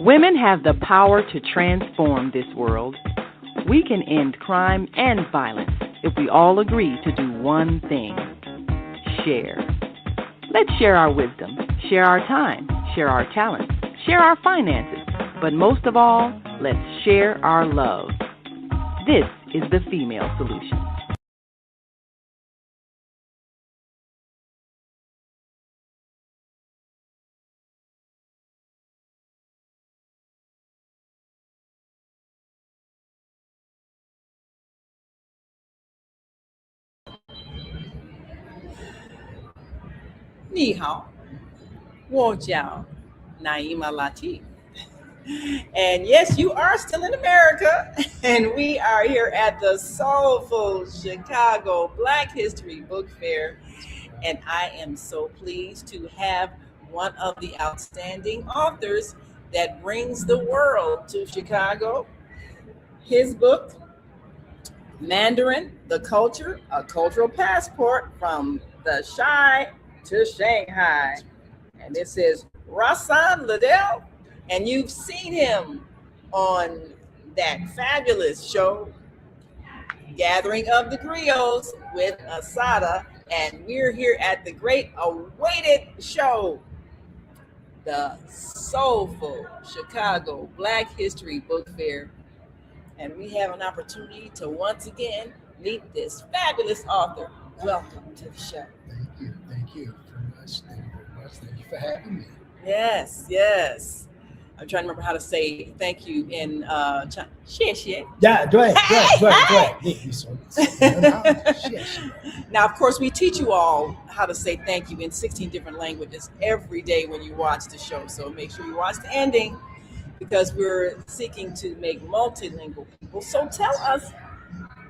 Women have the power to transform this world. We can end crime and violence if we all agree to do one thing: share. Let's share our wisdom, share our time, share our talents, share our finances, but most of all, let's share our love. This is the female solution. Ni hao, wo jiao, Naima Latif. And yes, you are still in America, and we are here at the Soulful Chicago Black History Book Fair. And I am so pleased to have one of the outstanding authors that brings the world to Chicago. His book, Mandarin, The Culture, A Cultural Passport from the Shy to Shanghai. And this is Rasan Liddell. And you've seen him on that fabulous show, Gathering of the Griots with Asada. And we're here at the great awaited show, the Soulful Chicago Black History Book Fair. And we have an opportunity to once again meet this fabulous author. Welcome to the show. Thank you very much. Thank you very much. Thank you for having me. Yes. I'm trying to remember how to say thank you in Chinese. 谢谢. Yeah, 对. Now, of course, we teach you all how to say thank you in 16 different languages every day when you watch the show. So make sure you watch the ending, because we're seeking to make multilingual people. So tell us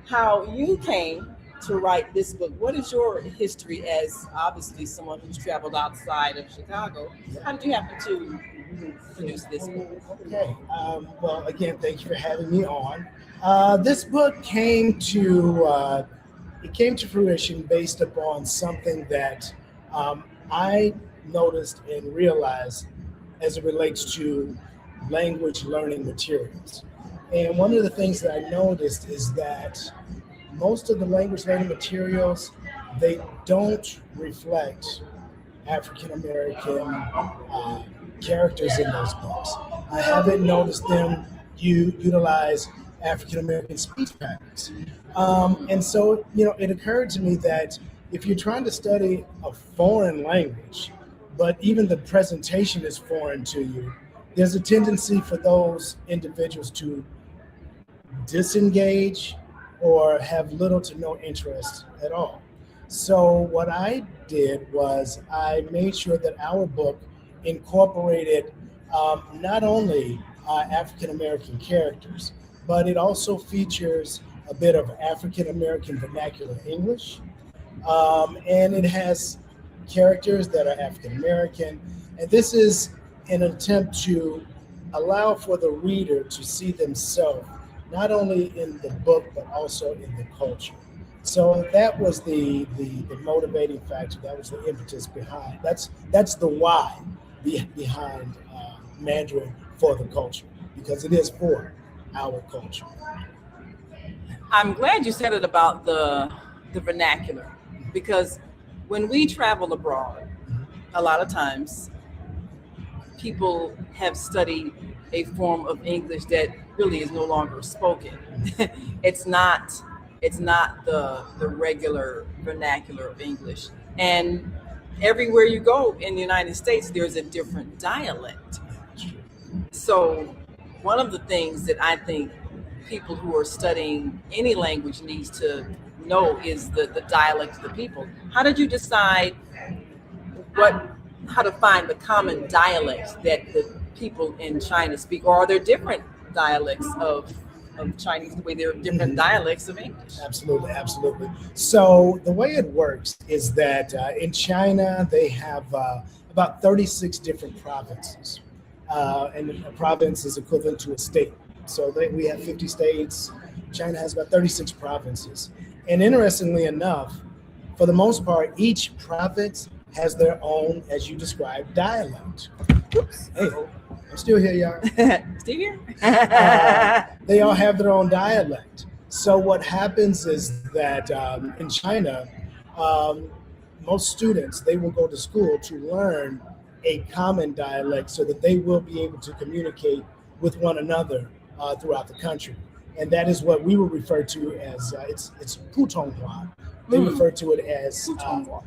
how you came to write this book. What is your history as obviously someone who's traveled outside of Chicago? How did you happen to produce this book? Okay. Well, again, thank you for having me on. This book came to fruition based upon something that I noticed and realized as it relates to language learning materials. And one of the things that I noticed is that most of the language learning materials, they don't reflect African American characters in those books. I haven't noticed them utilize African American speech patterns. And so, it occurred to me that if you're trying to study a foreign language, but even the presentation is foreign to you, there's a tendency for those individuals to disengage or have little to no interest at all. So what I did was I made sure that our book incorporated not only African American characters, but it also features a bit of African American vernacular English, and it has characters that are African American, and this is an attempt to allow for the reader to see themselves not only in the book but also in the culture. So that was the motivating factor. That was the impetus behind. That's the why behind Mandarin for the culture, because it is for our culture. I'm glad you said it about the vernacular, because when we travel abroad, a lot of times people have studied a form of English that really is no longer spoken. It's not the regular vernacular of English. And everywhere you go in the United States, there's a different dialect. So one of the things that I think people who are studying any language needs to know is the dialect of the people. How did you decide how to find the common dialects that the people in China speak? Or are there different dialects of Chinese the way there are different dialects of English? Absolutely. So the way it works is that in China, they have about 36 different provinces. And a province is equivalent to a state. So we have 50 states. China has about 36 provinces. And interestingly enough, for the most part, each province has their own, as you described, dialect. Oops. Hey, I'm still here, y'all. Still here? They all have their own dialect. So what happens is that in China, most students, they will go to school to learn a common dialect so that they will be able to communicate with one another throughout the country. And that is what we will refer to as, it's Putonghua. They refer to it as,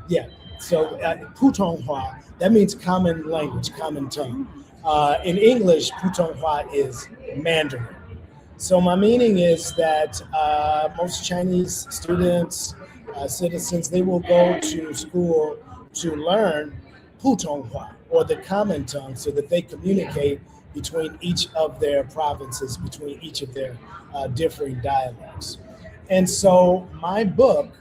yeah. So Putonghua, that means common language, common tongue. In English, Putonghua is Mandarin. So my meaning is that most Chinese students, citizens, they will go to school to learn Putonghua, or the common tongue, so that they communicate between each of their provinces, between each of their differing dialects. And so my book,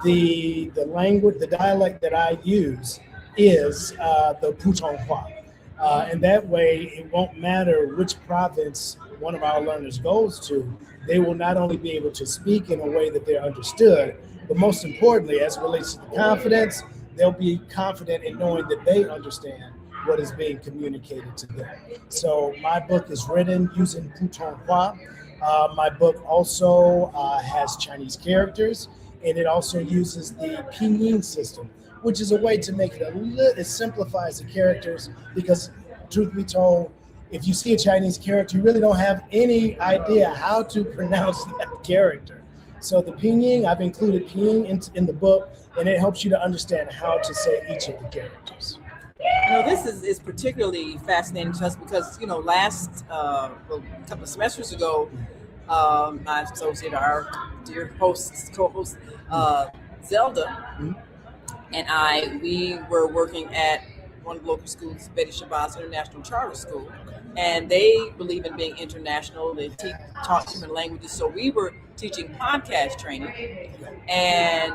the language, the dialect that I use is the Putonghua. And that way, it won't matter which province one of our learners goes to, they will not only be able to speak in a way that they're understood, but most importantly, as it relates to the confidence, they'll be confident in knowing that they understand what is being communicated to them. So my book is written using Putonghua. My book also has Chinese characters, and it also uses the pinyin system, which is a way to make it it simplifies the characters, because truth be told, if you see a Chinese character, you really don't have any idea how to pronounce that character. So the pinyin, I've included pinyin in the book, and it helps you to understand how to say each of the characters. This is particularly fascinating to us because, last couple of semesters ago, my associate, our dear host, co-host, Zelda, and we were working at one of the local schools, Betty Shabazz International Charter School, and they believe in being international. They taught different languages, so we were teaching podcast training, and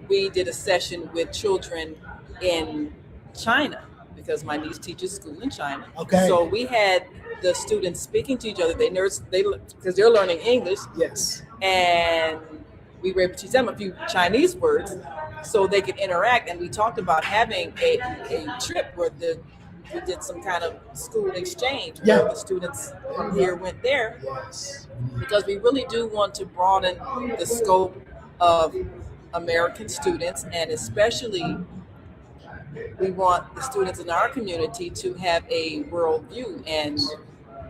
we did a session with children in China because my niece teaches school in China. Okay. So we had the students speaking to each other. They because they're learning English. Yes. And we were able to teach them a few Chinese words so they could interact. And we talked about having a trip where we did some kind of school exchange where the students from here went there. Yes. Because we really do want to broaden the scope of American students, and especially we want the students in our community to have a world view, and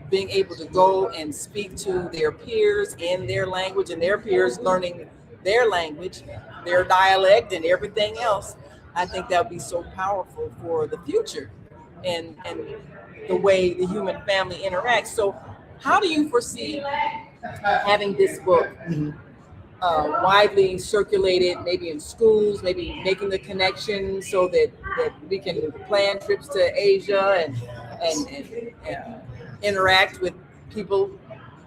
being able to go and speak to their peers in their language, and their peers learning their language, their dialect, and everything else. I think that would be so powerful for the future and the way the human family interacts. So how do you foresee having this book widely circulated, maybe in schools, maybe making the connection so that we can plan trips to Asia and interact with people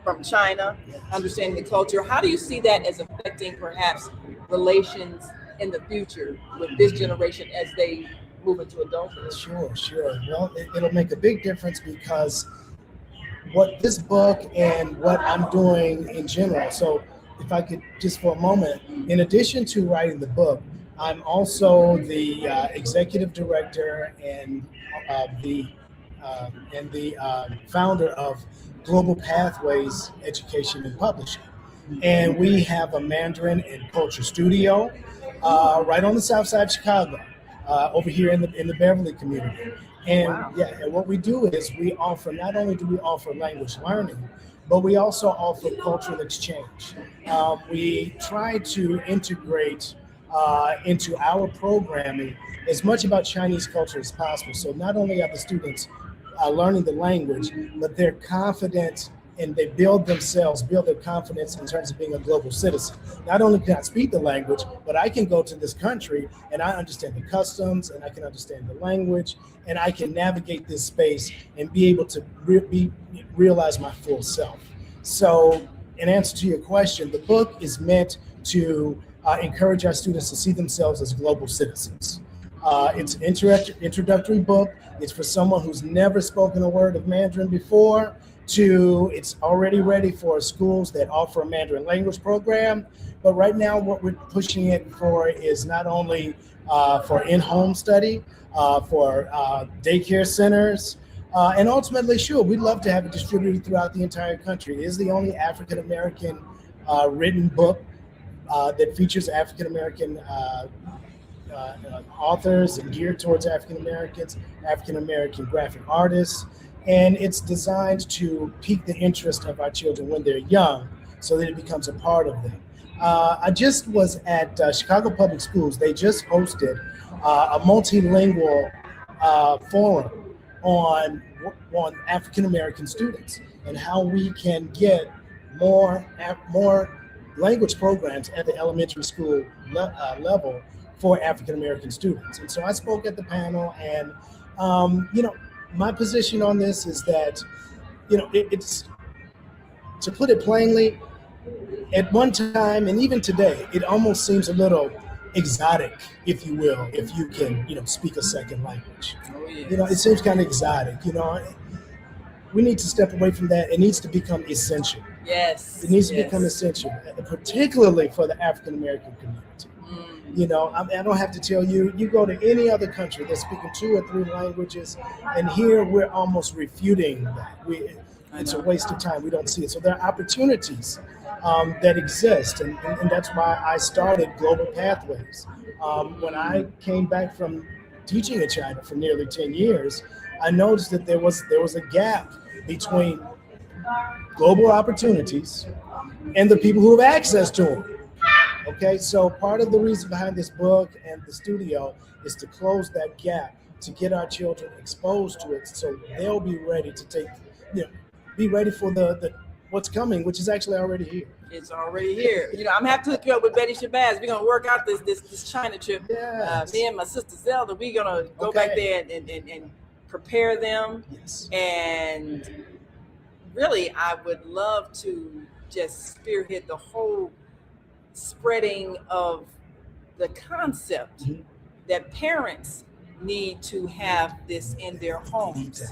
from China, understanding the culture? How do you see that as affecting perhaps relations in the future with this generation as they move into adulthood? Sure. Well, it'll make a big difference, because what this book and what I'm doing in general, so if I could just for a moment, in addition to writing the book, I'm also the executive director and the founder of Global Pathways Education and Publishing. And we have a Mandarin and Culture studio right on the south side of Chicago, over here in the Beverly community. And and what we do is not only do we offer language learning, but we also offer cultural exchange. We try to integrate into our programming as much about Chinese culture as possible. So not only are the students learning the language, but they're confident and they build their confidence in terms of being a global citizen. Not only can I speak the language, but I can go to this country and I understand the customs, and I can understand the language, and I can navigate this space and be able to realize my full self. So in answer to your question, the book is meant to encourage our students to see themselves as global citizens. It's an introductory book. It's for someone who's never spoken a word of Mandarin before, it's already ready for schools that offer a Mandarin language program. But right now, what we're pushing it for is not only for in-home study, for daycare centers, and ultimately, sure, we'd love to have it distributed throughout the entire country. It is the only African American written book that features African American authors and geared towards African Americans, African American graphic artists, and it's designed to pique the interest of our children when they're young, so that it becomes a part of them. I just was at Chicago Public Schools. They just hosted a multilingual forum on African American students and how we can get more language programs at the elementary school level for African American students. And so I spoke at the panel, and my position on this is that it's, to put it plainly, at one time and even today, it almost seems a little exotic, if you will, if you can speak a second language. Oh, yes. It seems kind of exotic. We need to step away from that. It needs to become essential. Yes. It needs to become essential, particularly for the African American community. I don't have to tell you, you go to any other country that's speaking 2 or 3 languages, and here we're almost refuting that. It's a waste of time. We don't see it. So there are opportunities that exist, and that's why I started Global Pathways. When I came back from teaching in China for nearly 10 years, I noticed that there was a gap between global opportunities and the people who have access to them. Okay, so part of the reason behind this book and the studio is to close that gap, to get our children exposed to it, so they'll be ready to be ready for the what's coming, which is actually already here. It's already here. I'm gonna have to hook you up with Betty Shabazz. We're gonna work out this China trip. Yes. Me and my sister Zelda, we're gonna go back there and prepare them. Yes. And really, I would love to just spearhead the whole spreading of the concept that parents need to have this in their homes.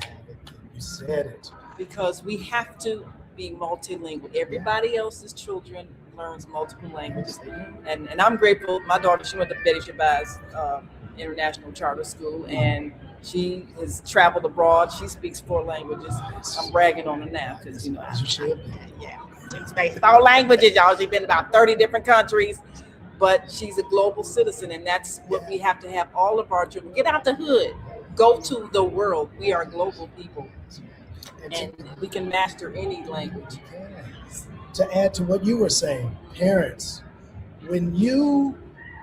You said it. Because we have to be multilingual. Everybody else's children learns multiple languages. And I'm grateful. My daughter, she went to Betty Shabazz International Charter School, and she has traveled abroad. She speaks 4 languages. I'm bragging on her now because, As you should. yeah. She speaks 4 languages, y'all. She's been in about 30 different countries, but she's a global citizen, and that's what we have to have all of our children. Get out the hood. Go to the world. We are global people, and we can master any language. To add to what you were saying, parents, when you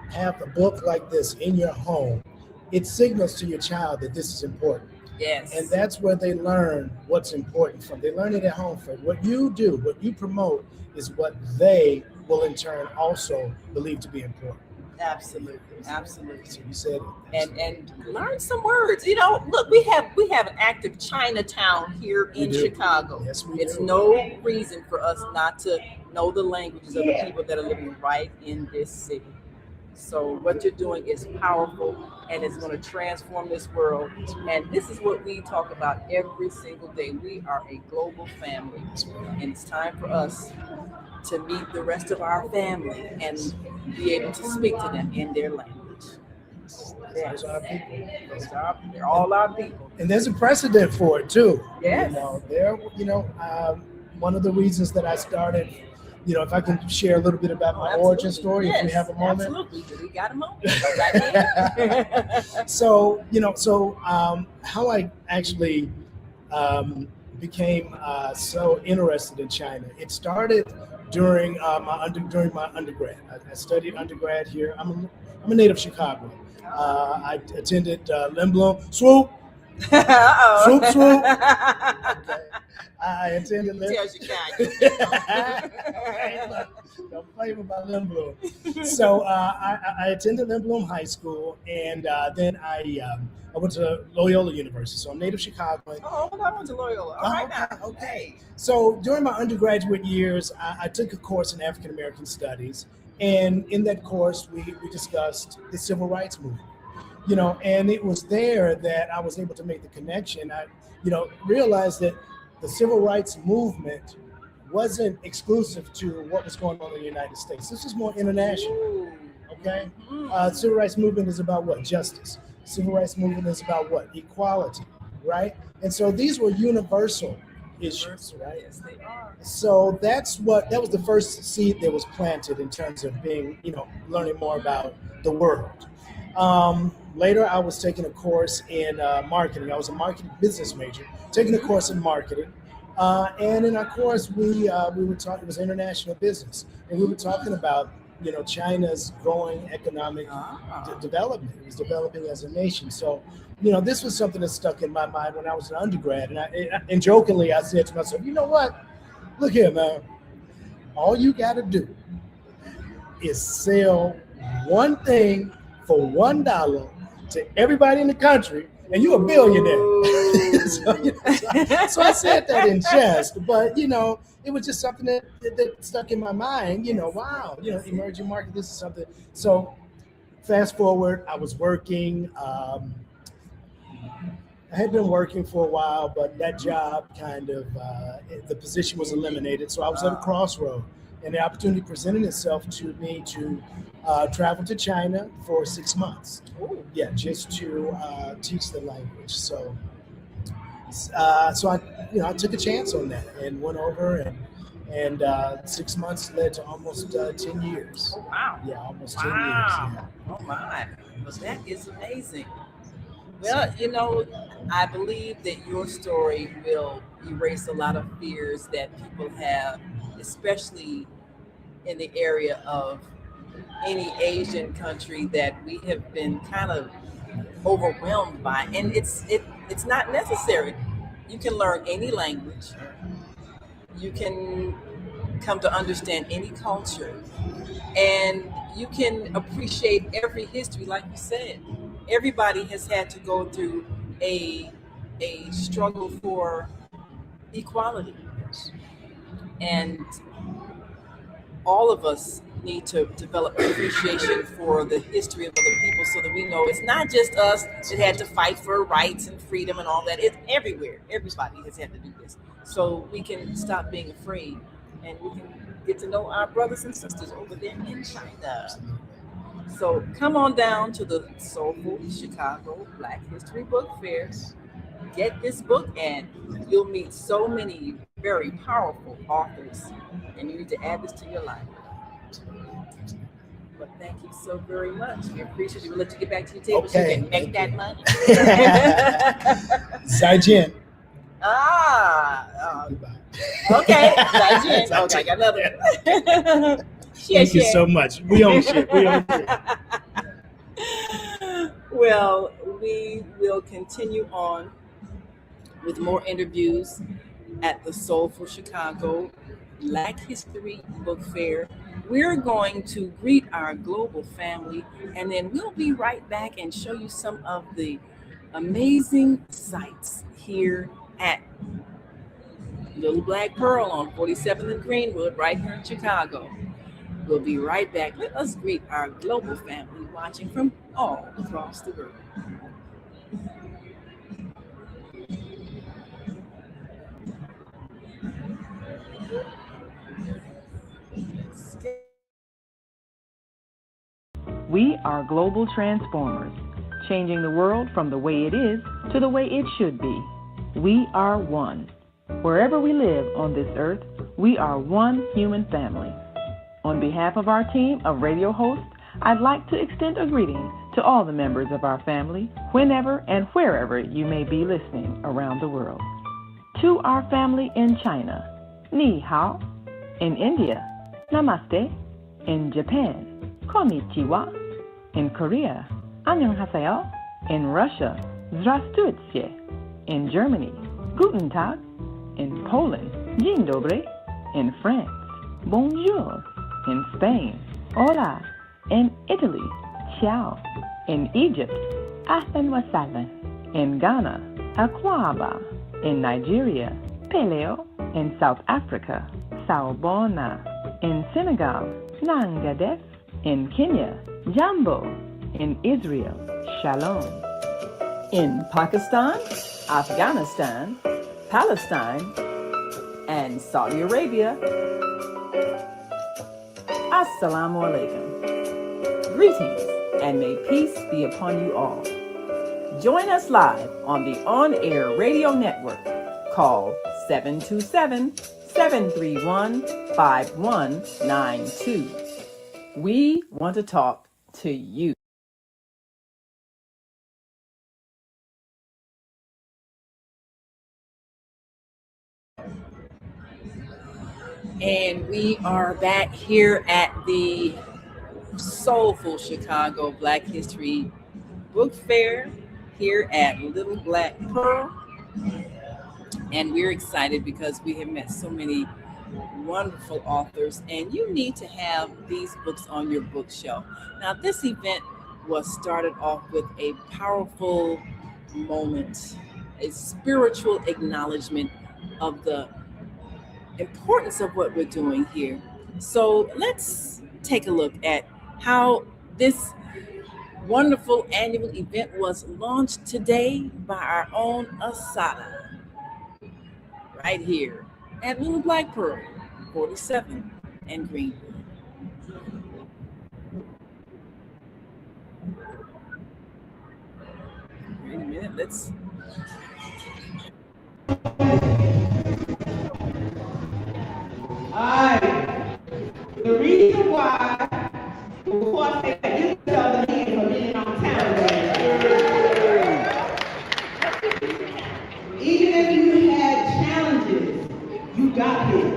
have a book like this in your home, it signals to your child that this is important. Yes. And that's where they learn what's important from. They learn it at home first. What you do, what you promote, is what they will in turn also believe to be important. Absolutely. So you said it. And learn some words. Look, we have an active Chinatown here in Chicago. Yes, we It's do. no reason for us not to know the languages of the people that are living right in this city. So what you're doing is powerful, and it's going to transform this world. And this is what we talk about every single day. We are a global family, and it's time for us to meet the rest of our family and be able to speak to them in their language. Those are our people. They're all our people. And there's a precedent for it too. Yes. One of the reasons that I started, if I can share a little bit about my origin story, if we have a moment. Absolutely. We got a moment. Right here. So how I actually became so interested in China. It started during my undergrad. I studied undergrad here. I'm a native Chicagoan. I attended Lynn Bloom. Swoop. Swoop, swoop. Okay. I attended Lynn. Don't play with my Lynn Bloom. So I attended Lynn Bloom High School, and then I went to Loyola University. So I'm native Chicagoan. Oh, I went to Loyola. All right now. Okay. So during my undergraduate years, I took a course in African American Studies, and in that course, we discussed the Civil Rights Movement. And it was there that I was able to make the connection. I realized that the Civil Rights Movement wasn't exclusive to what was going on in the United States. This is more international. Ooh. Okay, Mhm. civil rights movement is about what? Justice. Civil rights movement is about what? Equality, right? And so these were universal issues, right? Yes, they are. So that was the first seed that was planted in terms of being, learning more about the world. Later, I was taking a course in marketing. I was a marketing business major, taking a course in marketing. And in our course, we were talking, it was international business, and we were talking about, China's growing economic development. It was developing as a nation. So, this was something that stuck in my mind when I was an undergrad. And jokingly, I said to myself, you know what? Look here, man. All you got to do is sell one thing for $1 to everybody in the country, and you're a billionaire. so I said that in jest, but it was just something that stuck in my mind. Wow, emerging market. This is something. So fast forward, I was working. I had been working for a while, but that job the position was eliminated. So I was at a crossroad, and the opportunity presented itself to me to travel to China for 6 months. Ooh. Yeah, just to teach the language. So I took a chance on that and went over, and 6 months led to almost 10 years. Oh, wow. Yeah, almost Wow. 10 years. Yeah. Oh, my. Well, that is amazing. Well, I believe that your story will erase a lot of fears that people have, especially in the area of any Asian country that we have been kind of overwhelmed by. And it's not necessary. You can learn any language. You can come to understand any culture. And you can appreciate every history, like you said. Everybody has had to go through a struggle for equality. And all of us need to develop appreciation for the history of other people so that we know it's not just us that had to fight for rights and freedom and all that. It's everywhere. Everybody has had to do this. So we can stop being afraid and we can get to know our brothers and sisters over there in China. So come on down to the Soulful Chicago Black History Book Fair. Get this book and you'll meet so many very powerful authors, and you need to add this to your life. But thank you so very much. We appreciate it. We'll let you get back to your table so you can make that money. Zaijian. Okay. Zaijian. Okay, I got another one. Thank you so much. We own shit. Well, we will continue on with more interviews at the Soulful Chicago Black History Book Fair. We're going to greet our global family, and then we'll be right back and show you some of the amazing sights here at Little Black Pearl on 47th and Greenwood, right here in Chicago. We'll be right back. Let us greet our global family watching from all across the world. We are global transformers, changing the world from the way it is to the way it should be. We are one. Wherever we live on this earth, we are one human family. On behalf of our team of radio hosts, I'd like to extend a greeting to all the members of our family, whenever and wherever you may be listening around the world. To our family in China, Ni Hao. In India, Namaste. In Japan, Konnichiwa. In Korea, Annyeonghaseyo. In Russia, Здравствуйте. In Germany, Guten Tag. In Poland, Dzień dobry. In France, Bonjour. In Spain, Hola. In Italy, Ciao. In Egypt, Ahlan wa sahlan. In Ghana, Akwaba. In Nigeria, Peleo. In South Africa, Sawubona. In Senegal, Nangadef. In Kenya, Jambo. In Israel, Shalom. In Pakistan, Afghanistan, Palestine, and Saudi Arabia. Assalamu alaikum. Greetings, and may peace be upon you all. Join us live on the on-air radio network called 727-731-5192. We want to talk to you. And we are back here at the Soulful Chicago Black History Book Fair here at Little Black Pearl. And we're excited because we have met so many wonderful authors, and you need to have these books on your bookshelf. Now, this event was started off with a powerful moment, a spiritual acknowledgement of the importance of what we're doing here. So let's take a look at how this wonderful annual event was launched today by our own Asada, right here at Little Black Pearl, 47 and Greenwood. Wait a minute, let's. The reason why, before I say that, you tell the man for being on time today. Even if you had challenges, you got here.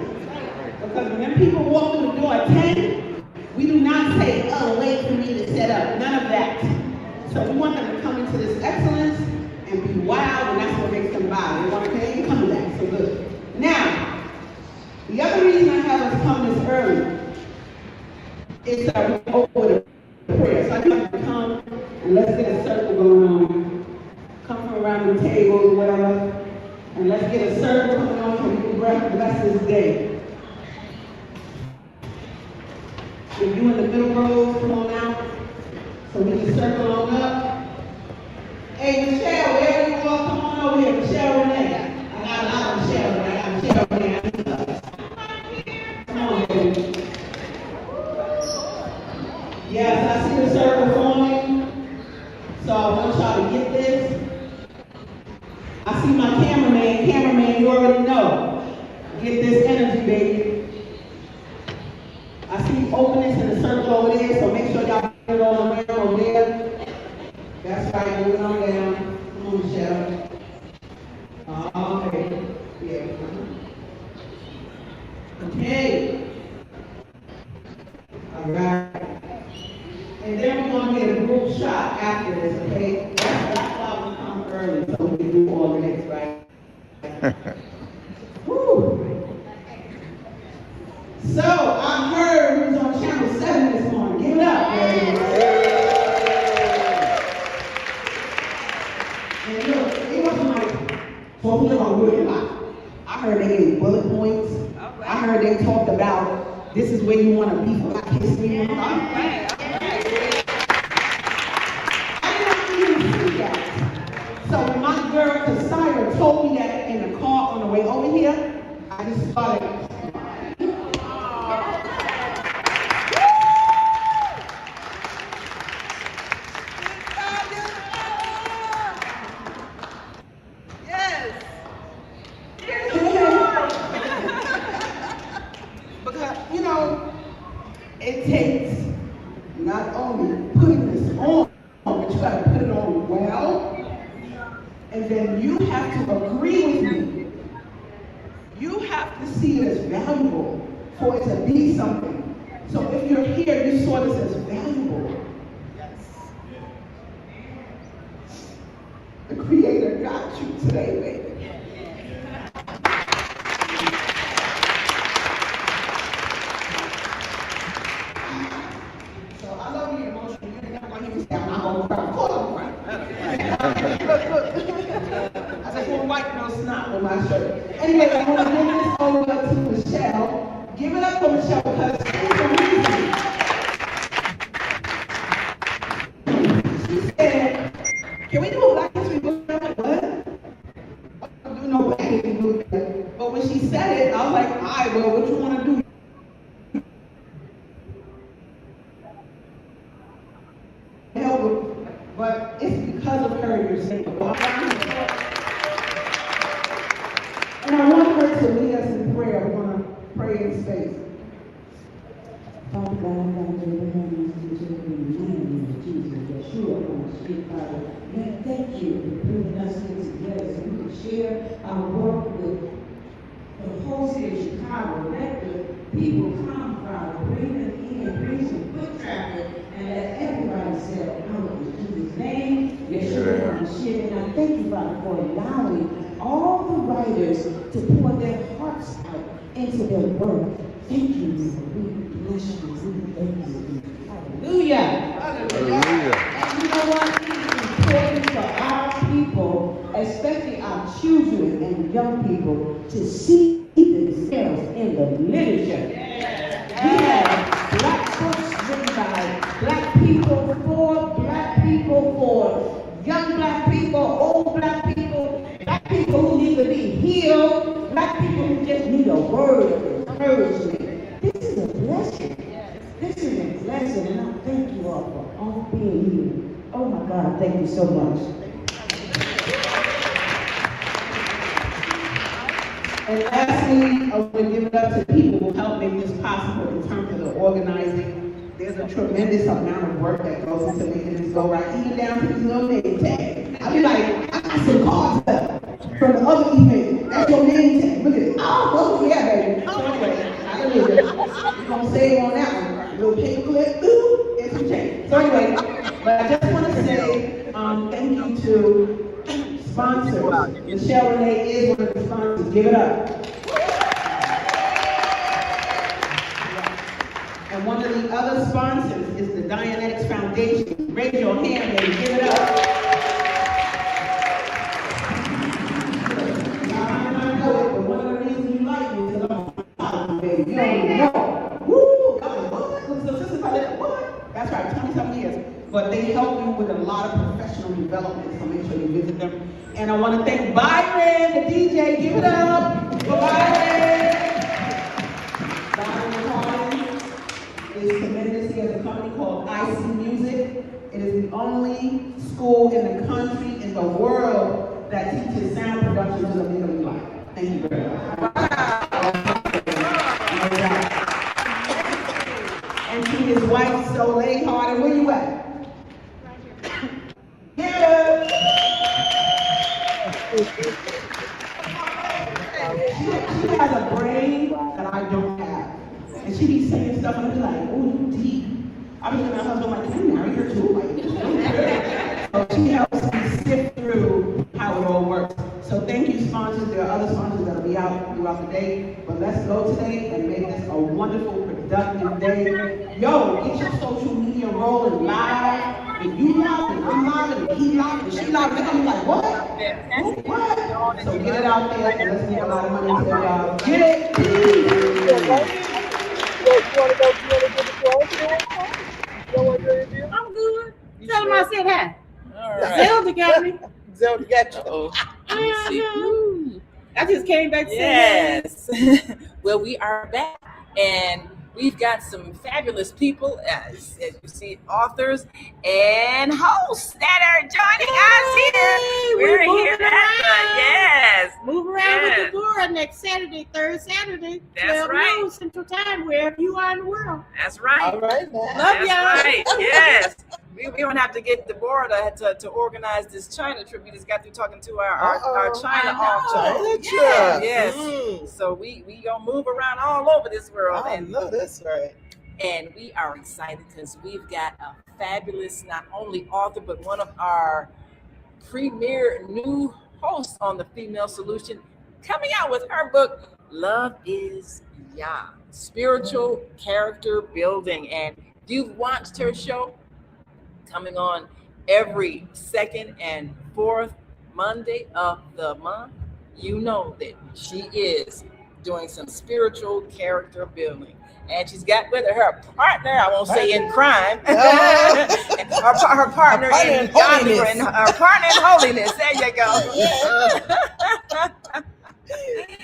Because when people walk through the door at 10, we do not say, oh, wait for me to set up. None of that. So we want them to come into this excellence and be wild, and that's what makes them buy. They want to pay and come back. So good. Now, the other reason I have us come this early is that we open with a prayer. So I want you to come and let's get a circle going on. Come from around the table or whatever, and let's get a circle going on so we can bless this day. If you in the middle rows, come on out so we can circle on up. Hey, Michelle, wherever you are, come on over here. Michelle Renee. I got a lot of Michelle Renee. I got Michelle Renee. Come on, baby. Yes, I see the circle forming. So I want y'all to get this. I see my cameraman. Cameraman, you already know. Get this energy, baby. I see openness in the circle over there, so make sure y'all put it on there, over there. That's right, move it on down. Come on, Michelle. Okay. Yeah. Okay. All right. And then we're going to get a group shot after this, okay? That's why we come early, so we can do all the next, right? Woo! So, I heard who was on channel 7 this morning. Give it up, baby. And look, it wasn't like, well, we don't really lie. I heard they gave bullet points. I heard they talked about this is where you want to be for Black History Month. I didn't even see that. So when my girl Cassandra told me that in the car on the way over here, I just started. It takes not only putting this on, but you got to put it on well, and then you have to agree with me. You have to see it as valuable for it to be something. So if you're here, you saw this as valuable. Yes. The Creator got you today, baby. Anyway, I want to give this over to Michelle. Give it up for Michelle because it's amazing. She said, can we do a Black History Book? I'm like, what? I don't do no Black History Book. But when she said said it, I was like, all right, well, what you want to do? Help with, but it's because of her you're saying. And I want her to lead us in prayer. We're going to pray in space. Father God, God, Abraham, in the name of Jesus, Yeshua, on the street, Father. Man, thank you for bringing us here together so we can share our work with the whole city of Chicago. Let the people come, Father, bring them in, bring some foot traffic, and let everybody say, oh, in Jesus' name, Yeshua, on the street. And I thank you, Father, for allowing all the writers to pour their hearts out into their work. Thank you, Lord. We bless you. We thank you. Hallelujah. Hallelujah. And you know what? It's important for our people, especially our children and young people, to see themselves in the literature. We have black books written by black people, for black people, for young black people, old black people who need to be healed, black people who just need a word of encouragement. This is a blessing. This is a blessing, and I thank you all for all being here. Oh my God, thank you so much. And lastly, I want to give it up to people who help make this possible in terms of the organizing. There's a tremendous amount of work that goes into making this go right, even down to this little name tag. I'll be like, I got some cards left from the other event. That's your name tag. Look at it. Oh, yeah, baby. So anyway, hallelujah. We're going to save on that one. A little paper clip, ooh, and some change. So anyway, but I just want to say thank you to sponsors. Michelle Renee is one of the sponsors. Give it up. And one of the other sponsors is the Dianetics Foundation. Raise your hand, baby. Give it up. I might not know it, but one of the reasons you like me is because I'm a baby. You don't even know. Woo! What? That's right, 20-something years. But they help you with a lot of professional development, so make sure you visit them. And I want to thank Byron, the DJ. Give it up for Byron. Byron is tremendous. He has a company called IC Music. It is the only school in the country, in the world, that teaches sound production to the middle black. Thank you very much. And to his wife, Soulful Harder. Where you at? Yeah. She has a brain that I don't have. And she be saying stuff and I be like, oh, you deep. I be looking at her husband like, can you marry her too? So she helps me sift through how it all works. So thank you, sponsors. There are other sponsors that will be out throughout the day. But let's go today and make this a wonderful, productive day. Yo, get your social media rolling live. If you live, and I'm live, and he live, and she live, they're gonna be like, what? What? So get it out there and let's make a lot of money into y'all. Get it, please. I'm good. Tell him I said hi. All right. Zelda got me. Zelda got you. I just came back to say Yes. Well, we are back, and we've got some fabulous people, as you see, authors and hosts that are joining us here. We're here at move around with Deborah next Saturday, third Saturday, 12 noon Central Time, wherever you are in the world. That's right. All right, man. Love y'all. Right. Yes. We don't have to get Deborah to organize this China trip. We just got through talking to our China author. Yes. So we gonna move around all over this world. I know that's right. And we are excited because we've got a fabulous, not only author, but one of our premier new hosts on the Female Solution, coming out with her book, Love is Ya, Spiritual Character Building. And you've watched her show, coming on every second and fourth Monday of the month. You know that she is doing some spiritual character building. And she's got with her partner, I won't say in crime, her partner in holiness. Her partner in holiness. There you go.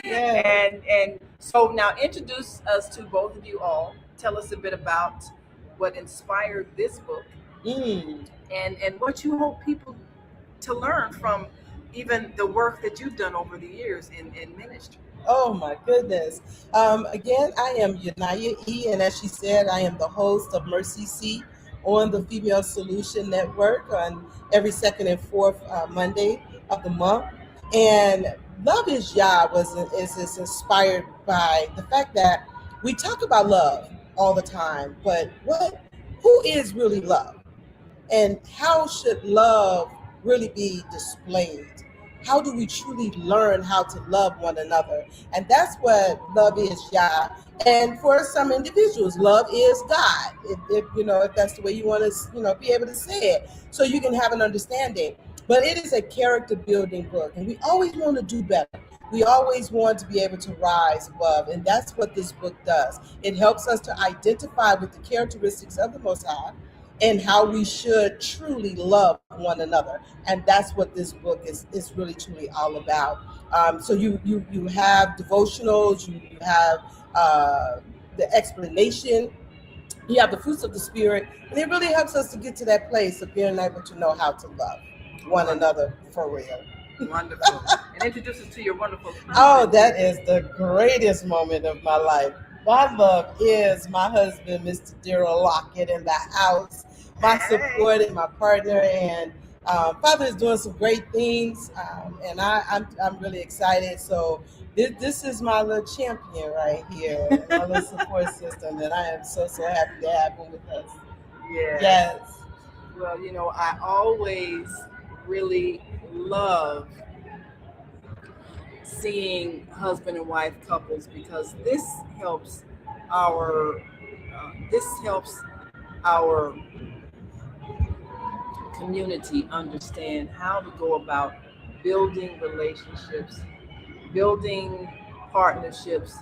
Yeah. And so now introduce us to both of you all. Tell us a bit about what inspired this book and what you hope people to learn from even the work that you've done over the years in ministry. Oh my goodness. Again, I am Yanaya E, and as she said, I am the host of Mercy Seat on the Female Solution Network on every second and fourth Monday of the month. And Love is Yah is inspired by the fact that we talk about love all the time, but who is really love? And how should love really be displayed? How do we truly learn how to love one another? And that's what Love is Yah. And for some individuals, love is God. If that's the way you want to, be able to say it, so you can have an understanding. But it is a character building book, and we always want to do better. We always want to be able to rise above, and that's what this book does. It helps us to identify with the characteristics of the Most High and how we should truly love one another. And that's what this book is really truly all about. So you have devotionals, you have the explanation, you have the fruits of the Spirit, and it really helps us to get to that place of being able to know how to love one another for real. Wonderful. And introduce us to your wonderful husband. Oh, that is the greatest moment of my life. My love is my husband, Mr. Daryl Lockett, in the house, my support and my partner. And Father is doing some great things, and I'm really excited. So this is my little champion right here, my little support system, and I am so happy to have him with us. Yes. Well, I always really love seeing husband and wife couples, because this helps our community understand how to go about building relationships, building partnerships,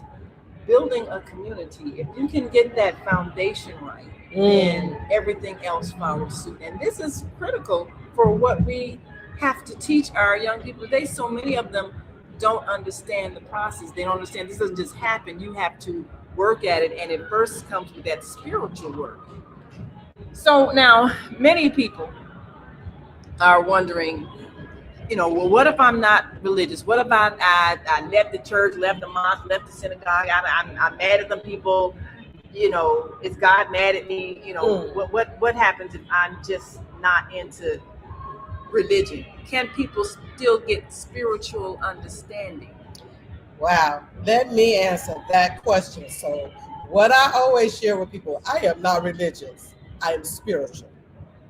building a community. If you can get that foundation right, then everything else follows suit. And this is critical for what we have to teach our young people today. So many of them don't understand the process. They don't understand this doesn't just happen. You have to work at it, and it first comes with that spiritual work. So now many people are wondering, well, what if I'm not religious? What if I left the church, left the mosque, left the synagogue? I'm mad at some people. Is God mad at me? What happens if I'm just not into religion? Can people still get spiritual understanding? Wow. Let me answer that question. So what I always share with people, I am not religious. I am spiritual.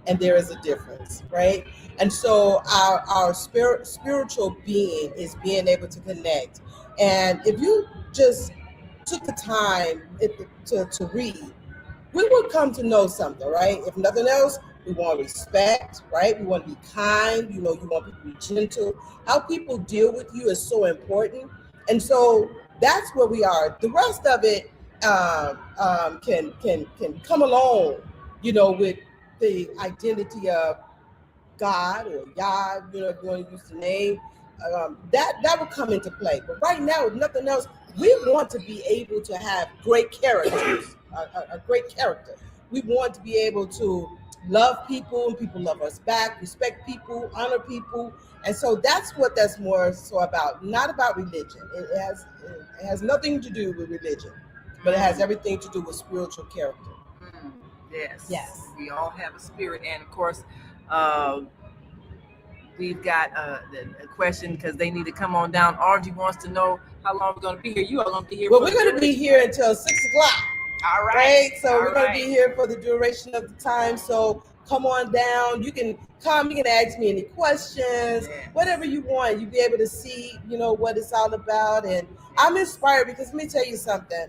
And there is a difference, right? And so our spiritual being is being able to connect. And if you just took the time to read, we would come to know something, right? If nothing else, we want respect, right? We want to be kind. You want people to be gentle. How people deal with you is so important. And so that's where we are. The rest of it can come along, with the identity of God or Yah, if you want to use the name. That will come into play. But right now, if nothing else, we want to be able to have great characters, a great character. We want to be able to love people and people love us back, respect people, honor people. And so that's what that's more so about, not about religion. It has nothing to do with religion, but it has everything to do with spiritual character. Yes. We all have a spirit. And of course, we've got a question because they need to come on down. Argy wants to know how long we're going to be here. You are going to be here. Well, we're going to be here until 6 o'clock. All right. Right? So we're going to be here for the duration of the time. So come on down. You can come. You can ask me any questions, whatever you want. You'll be able to see, what it's all about. And I'm inspired because let me tell you something.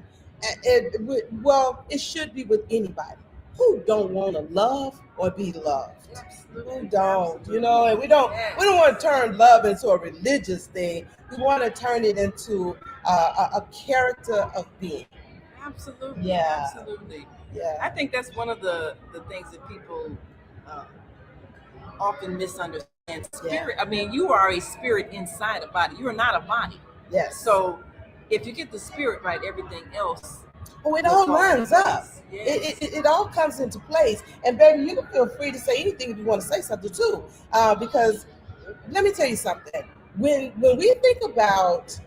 It should be with anybody. Who don't want to love or be loved? Absolutely. Who don't? And we don't want to turn love into a religious thing. We want to turn it into a character of being. Absolutely. Yeah. Absolutely. Yeah. I think that's one of the things that people often misunderstand. Spirit. I mean, you are a spirit inside a body. You are not a body. Yes. So if you get the spirit right, everything else. Oh, it all lines up. Yes. It all comes into place. And baby, you can feel free to say anything if you want to say something too. Because let me tell you something. When we think about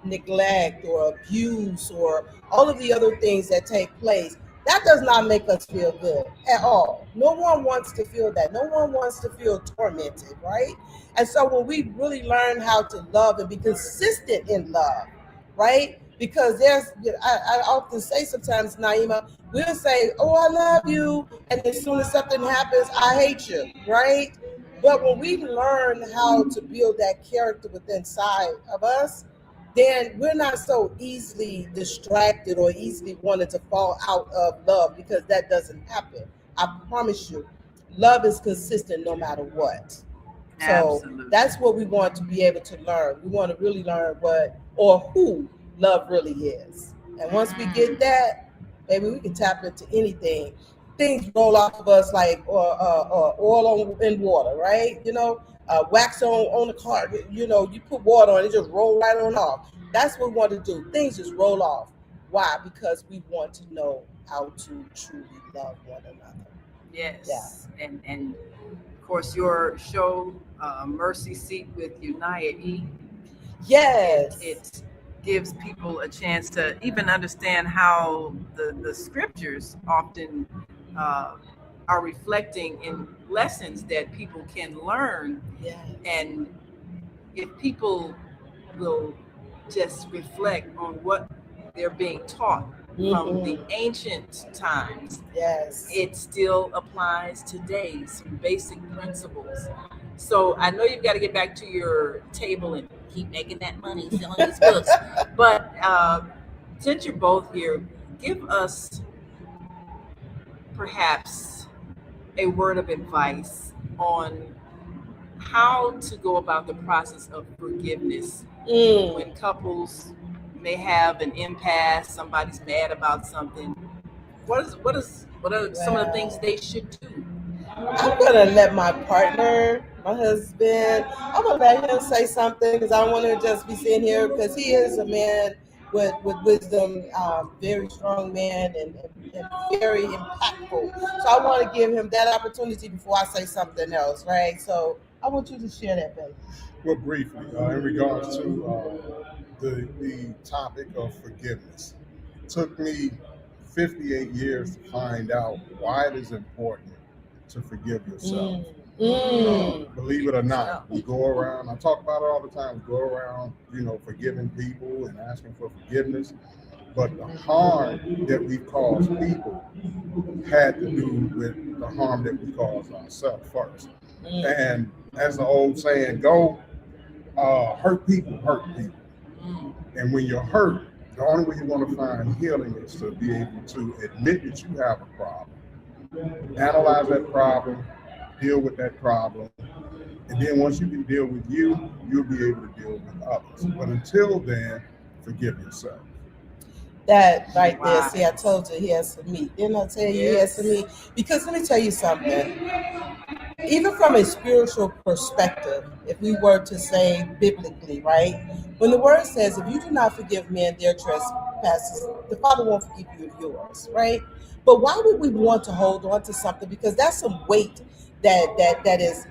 neglect or abuse or all of the other things that take place, that does not make us feel good at all. No one wants to feel that. No one wants to feel tormented, right? And so when we really learn how to love and be consistent in love, right? Because I often say sometimes, Naima, we'll say, "Oh, I love you," and as soon as something happens, "I hate you," right? But when we learn how to build that character within inside of us, then we're not so easily distracted or easily wanted to fall out of love, because that doesn't happen. I promise you, love is consistent no matter what. So Absolutely. that's what we want to be able to learn. We want to really learn what or who love really is. And once we get that, maybe we can tap into anything. Things roll off of us like oil in water, right? Wax on the car. You put water on it, just roll right on off. That's what we want to do. Things just roll off. Why? Because we want to know how to truly love one another. Yes. Yeah. And of course, your show, Mercy Seat with Unaya E. Yes. It gives people a chance to even understand how the scriptures often are reflecting in lessons that people can learn. Yes. And if people will just reflect on what they're being taught from the ancient times, yes, it still applies today, some basic principles. So I know you've got to get back to your table and keep making that money selling these books. But since you're both here, give us perhaps a word of advice on how to go about the process of forgiveness when couples may have an impasse, somebody's mad about something. What are some of the things they should do? I'm gonna let my partner, my husband, I'm gonna let him say something, because I don't want to just be sitting here, because he is a man with wisdom, very strong man, and very impactful. So I want to give him that opportunity before I say something else, right? So I want you to share that, baby. Well, briefly, in regards to the topic of forgiveness, it took me 58 years to find out why it is important to forgive yourself. Believe it or not, we go around, I talk about it all the time, we go around, forgiving people and asking for forgiveness. But the harm that we cause people had to do with the harm that we cause ourselves first. And as the old saying go, hurt people hurt people. And when you're hurt, the only way you're going to find healing is to be able to admit that you have a problem, analyze that problem, deal with that problem, and then once you can deal with you, you'll be able to deal with others. But until then, forgive yourself. That right there, see, I told you he has some meat. Didn't I tell you he has some meat? Because let me tell you something. Even from a spiritual perspective, if we were to say biblically, right? When the word says, if you do not forgive men their trespasses, the Father won't forgive you of yours, right? But why would we want to hold on to something? Because that's some weight that is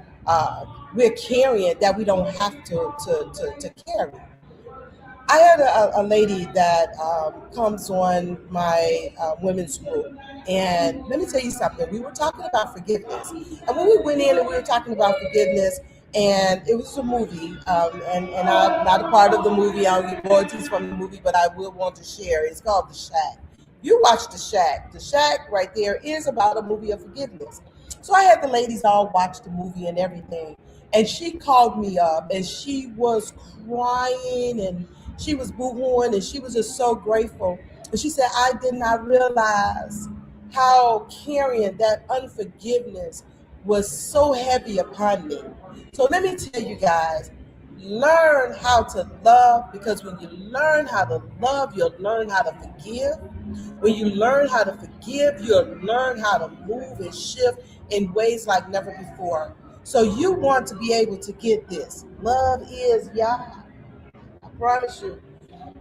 we're carrying that we don't have to carry. I had a lady that comes on my women's group. And let me tell you something. We were talking about forgiveness. And when we went in and we were talking about forgiveness, and it was a movie, and I'm not a part of the movie. I'll get royalties from the movie, but I will want to share. It's called The Shack. You watch The Shack. The Shack right there is about a movie of forgiveness. So I had the ladies all watch the movie and everything. And she called me up and she was crying and she was boo-hooing and she was just so grateful. And she said, I did not realize how carrying that unforgiveness was so heavy upon me. So let me tell you guys, learn how to love, because when you learn how to love, you'll learn how to forgive. When you learn how to forgive, you'll learn how to move and shift in ways like never before. So you want to be able to get this. Love is Yah. I promise you.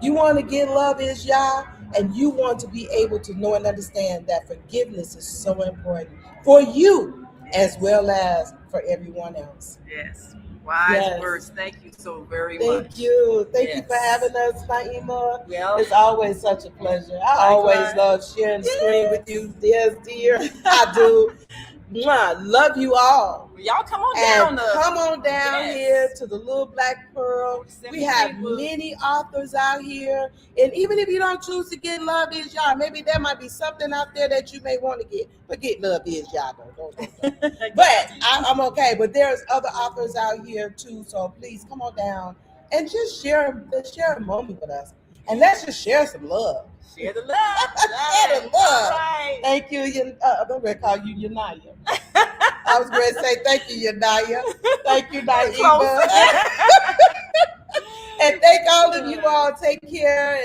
You want to get love is Yah, and you want to be able to know and understand that forgiveness is so important for you as well as for everyone else. Yes. Wise words. Thank you so very much. Thank you. Thank you for having us, Naima. Well, it's always such a pleasure. I always love sharing the screen with you, dear. I do. Love you all. Y'all come on down. Come on down here to the Little Black Pearl. We have many authors out here. And even if you don't choose to get Love Is Y'all, maybe there might be something out there that you may want to get. But get Love Is Y'all, though. But I'm okay. But there's other authors out here, too. So please come on down and just share a moment with us. And let's just share some love. Share the love. Share the love. Right. Thank you. I'm going to call you Yanaya. I was going to say thank you, Yanaya. Thank you, Naima. And thank all of you all. Take care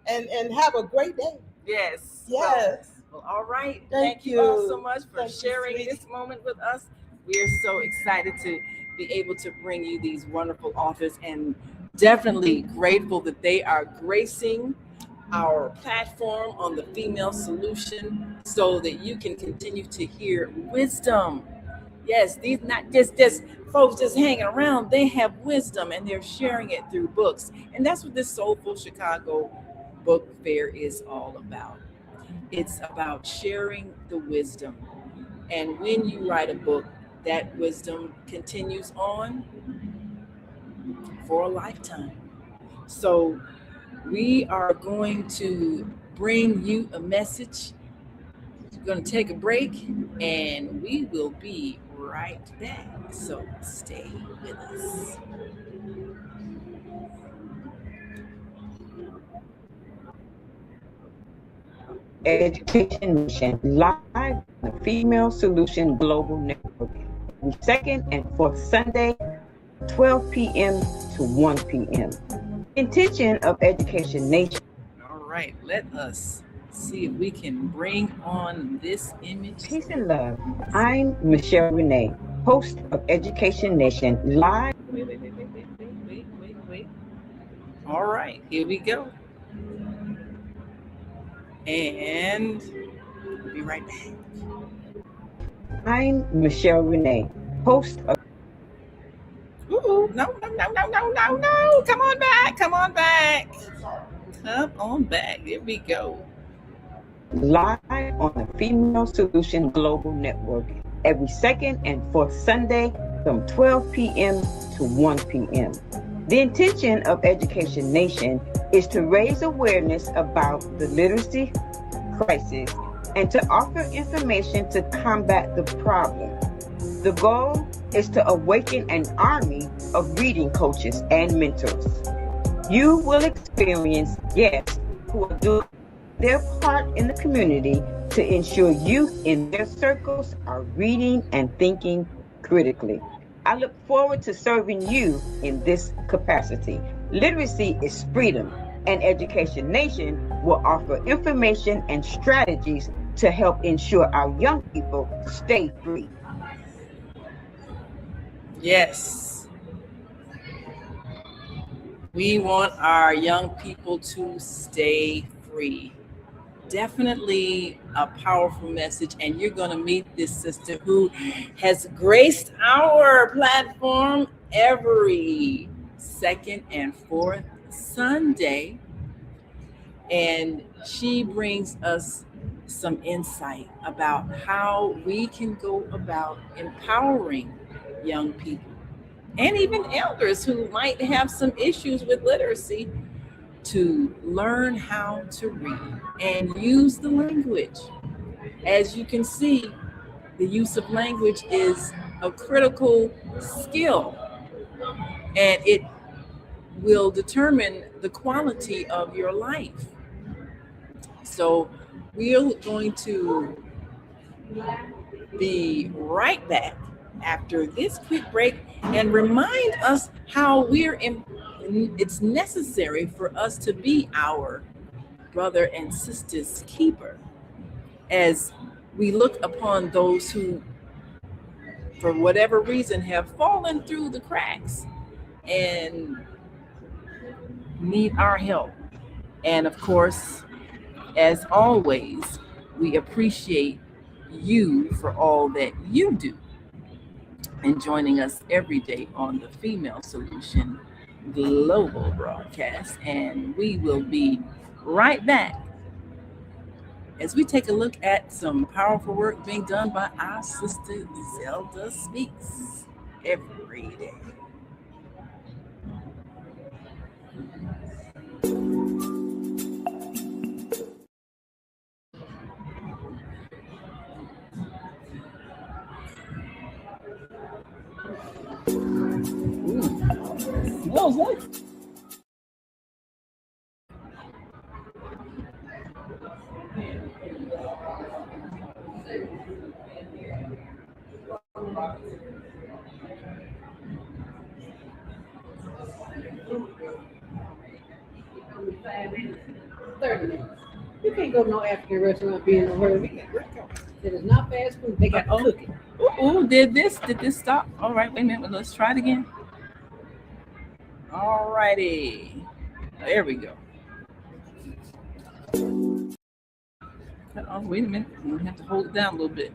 and have a great day. Yes. Well, all right. Thank you all so much for sharing this moment with us. We're so excited to be able to bring you these wonderful authors, and definitely grateful that they are gracing our platform on the Female Solution so that you can continue to hear wisdom. Yes, these not just folks just hanging around. They have wisdom and they're sharing it through books. And that's what this Soulful Chicago Book Fair is all about. It's about sharing the wisdom. And when you write a book, that wisdom continues on for a lifetime. So we are going to bring you a message. We're going to take a break and we will be right back. So stay with us. Education Nation, live on the Female Solution Global Network. Every second and fourth Sunday, 12 p.m. to 1 p.m. Intention of Education Nation. All right, let us see if we can bring on this image. Peace and love. I'm Michelle Renee, host of Education Nation live. Wait. All right, here we go. And we'll be right back. I'm Michelle Renee, host of No. Come on back. Here we go. Live on the Female Solution Global Network every second and fourth Sunday from 12 p.m. to 1 p.m. The intention of Education Nation is to raise awareness about the literacy crisis and to offer information to combat the problem. The goal is to awaken an army of reading coaches and mentors. You will experience guests who are doing their part in the community to ensure youth in their circles are reading and thinking critically. I look forward to serving you in this capacity. Literacy is freedom, and Education Nation will offer information and strategies to help ensure our young people stay free. Yes. We want our young people to stay free. Definitely a powerful message, and you're going to meet this sister who has graced our platform every second and fourth Sunday, and she brings us some insight about how we can go about empowering young people and even elders who might have some issues with literacy to learn how to read and use the language. As you can see, the use of language is a critical skill, and it will determine the quality of your life. So we're going to be right back after this quick break and remind us how it's necessary for us to be our brother and sister's keeper as we look upon those who, for whatever reason, have fallen through the cracks and need our help. And of course, as always, we appreciate you for all that you do and joining us every day on the Female Solution Global broadcast. And we will be right back as we take a look at some powerful work being done by our sister Zelda Speaks every day. Smells like. You can't go to no African restaurant being in a hurry. It is not fast food. They got to cook it. Ooh, did this stop? All right, wait a minute. Let's try it again. All righty. There we go. Oh, wait a minute. We have to hold it down a little bit.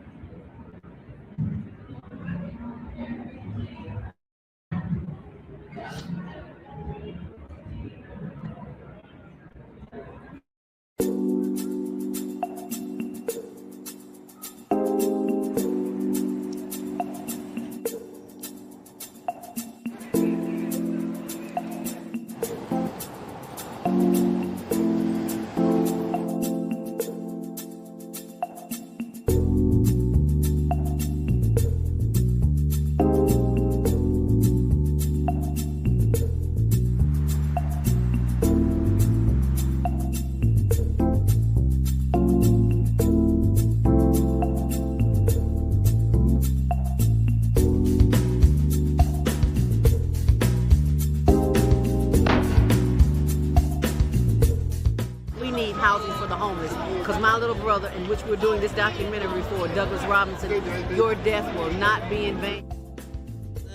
Housing for the homeless, because my little brother, in which we're doing this documentary for, Douglas Robinson, your death will not be in vain.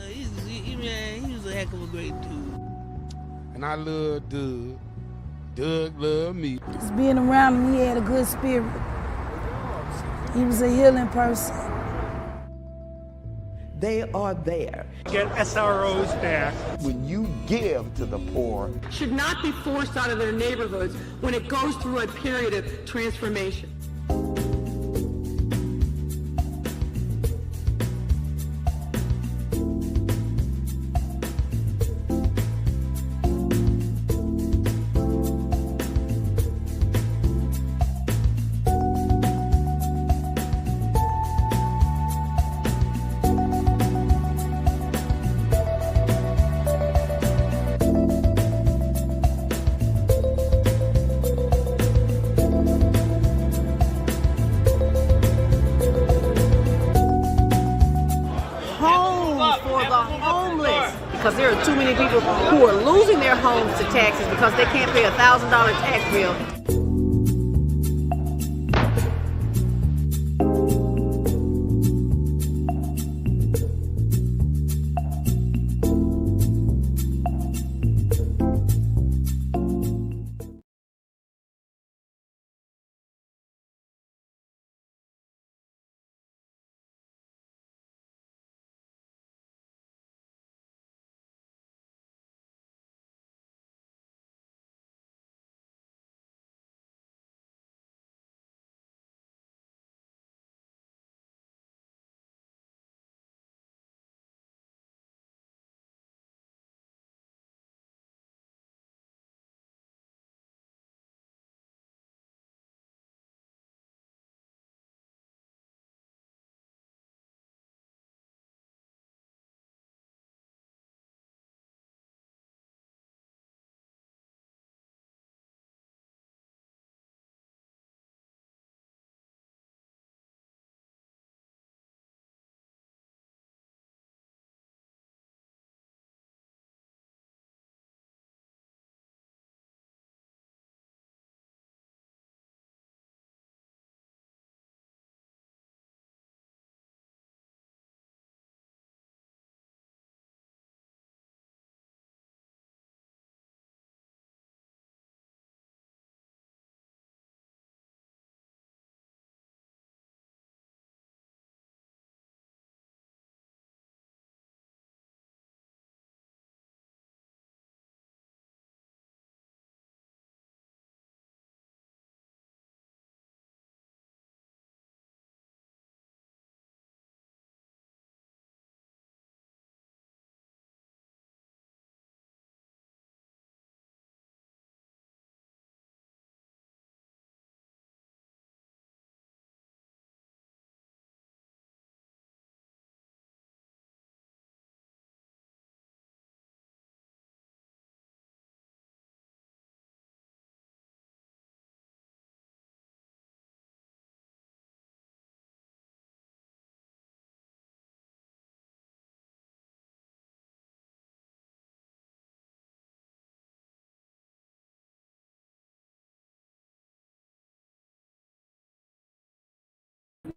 He was a heck of a great dude. And I love Doug. Doug loved me. Just being around him, he had a good spirit. He was a healing person. They are there. Get SROs back. When you give to the poor, should not be forced out of their neighborhoods when it goes through a period of transformation. Because there are too many people who are losing their homes to taxes because they can't pay a $1,000 tax bill.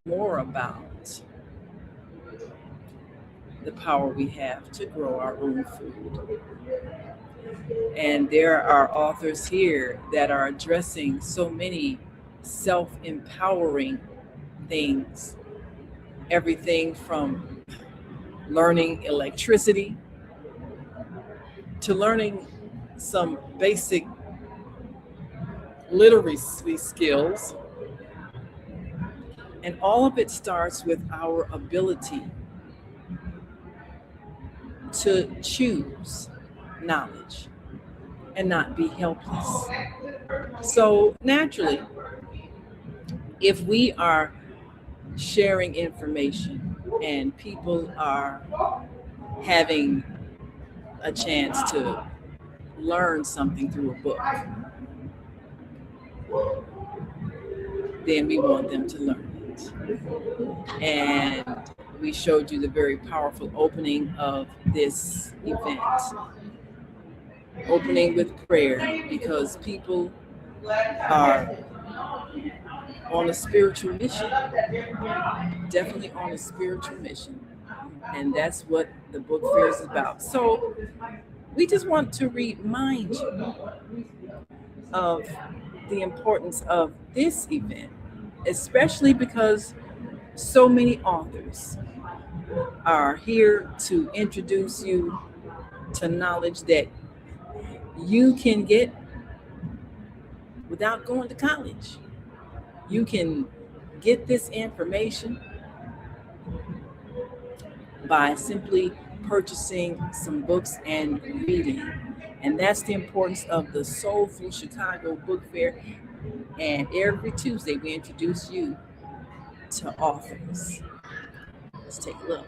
more about the power we have to grow our own food. And there are authors here that are addressing so many self-empowering things, everything from learning electricity to learning some basic literacy skills. And all of it starts with our ability to choose knowledge and not be helpless. So naturally, if we are sharing information and people are having a chance to learn something through a book, then we want them to learn it. And we showed you the very powerful opening of this event. Opening with prayer, because people are on a spiritual mission. Definitely on a spiritual mission. And that's what the book fair is about. So we just want to remind you of the importance of this event, especially because so many authors are here to introduce you to knowledge that you can get without going to college. You can get this information by simply purchasing some books and reading. And that's the importance of the Soulful Chicago Book Fair. And every Tuesday we introduce you to authors. Let's take a look.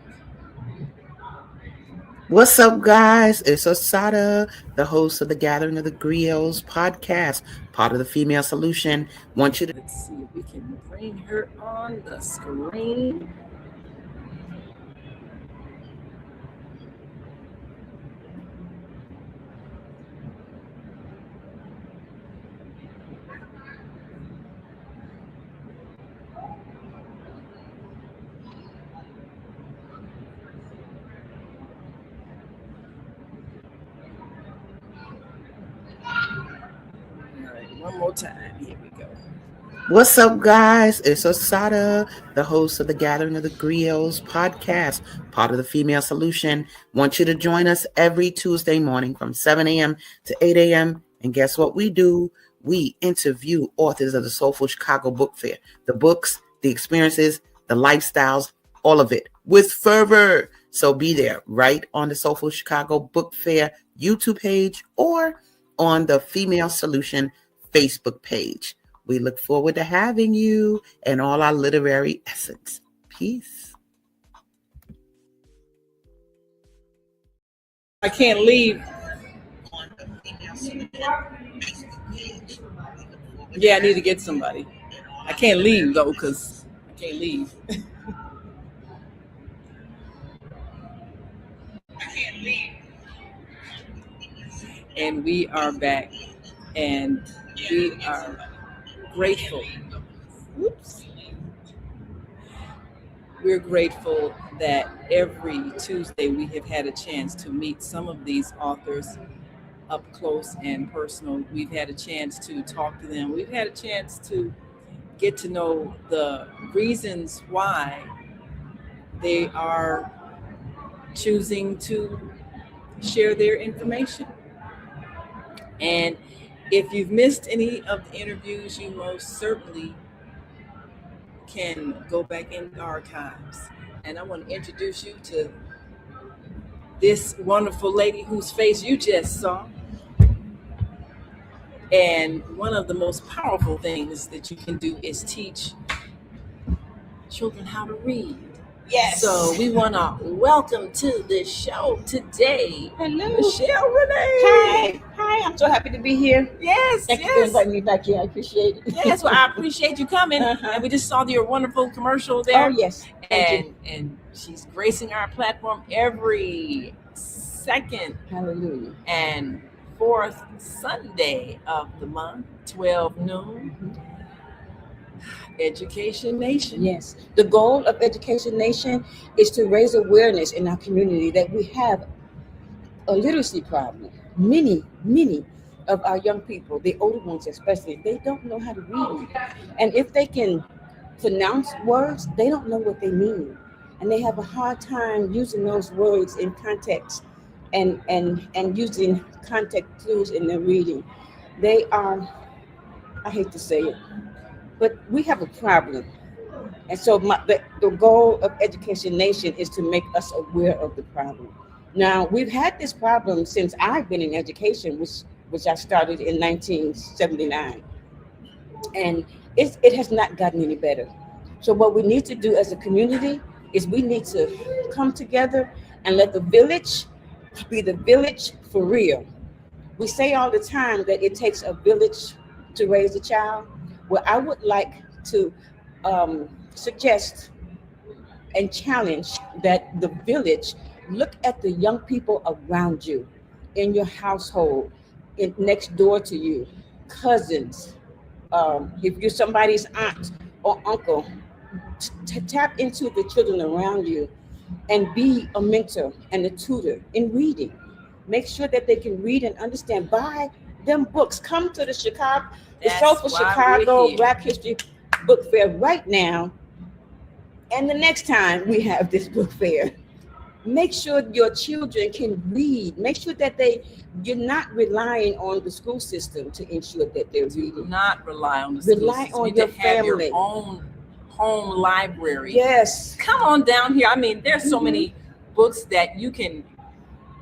What's up, guys? It's Osada, the host of the Gathering of the Griots podcast, part of the Female Solution. Want you to... Let's see if we can bring her on the screen. One more time. Here we go. What's up, guys? It's Osada, the host of the Gathering of the Griots podcast, part of the Female Solution. Want you to join us every Tuesday morning from 7 a.m. to 8 a.m. And guess what we do? We interview authors of the Soulful Chicago Book Fair. The books, the experiences, the lifestyles, all of it with fervor. So be there right on the Soulful Chicago Book Fair YouTube page or on the Female Solution Facebook page. We look forward to having you and all our literary essence. Peace. I can't leave. Yeah, I need to get somebody. I can't leave though, because I can't leave. And we are back, and we are grateful. Oops. We're grateful that every Tuesday we have had a chance to meet some of these authors up close and personal. We've had a chance to talk to them. We've had a chance to get to know the reasons why they are choosing to share their information. And if you've missed any of the interviews, you most certainly can go back in the archives. And I want to introduce you to this wonderful lady whose face you just saw. And one of the most powerful things that you can do is teach children how to read. Yes. So we want to welcome to the show today, Hello. Michelle Renee. Hi. Hi. I'm so happy to be here. Yes. Thank you for inviting me back here. I appreciate it. Yes. Well, I appreciate you coming. And we just saw your wonderful commercial there. Oh, yes. And she's gracing our platform every second. Hallelujah. And fourth Sunday of the month, 12 noon. Education Nation. Yes. The goal of Education Nation is to raise awareness in our community that we have a literacy problem. Many of our young people, the older ones especially, they don't know how to read. And if they can pronounce words, they don't know what they mean. And they have a hard time using those words in context and using context clues in their reading. They are, I hate to say it, but we have a problem. And so the goal of Education Nation is to make us aware of the problem. Now, we've had this problem since I've been in education, which I started in 1979. And it has not gotten any better. So what we need to do as a community is we need to come together and let the village be the village for real. We say all the time that it takes a village to raise a child. Well, I would like to suggest and challenge that the village look at the young people around you, in your household, next door to you, cousins. If you're somebody's aunt or uncle, tap into the children around you and be a mentor and a tutor in reading. Make sure that they can read and understand. Buy them books. Come to the Soulful Chicago Black History Book Fair right now. And the next time we have this book fair, make sure your children can read. Make sure that you're not relying on the school system to ensure that they're reading. Do not rely on the school Rely system. on your to have family. Your own home library. Yes. Come on down here. I mean, there's so many books that you can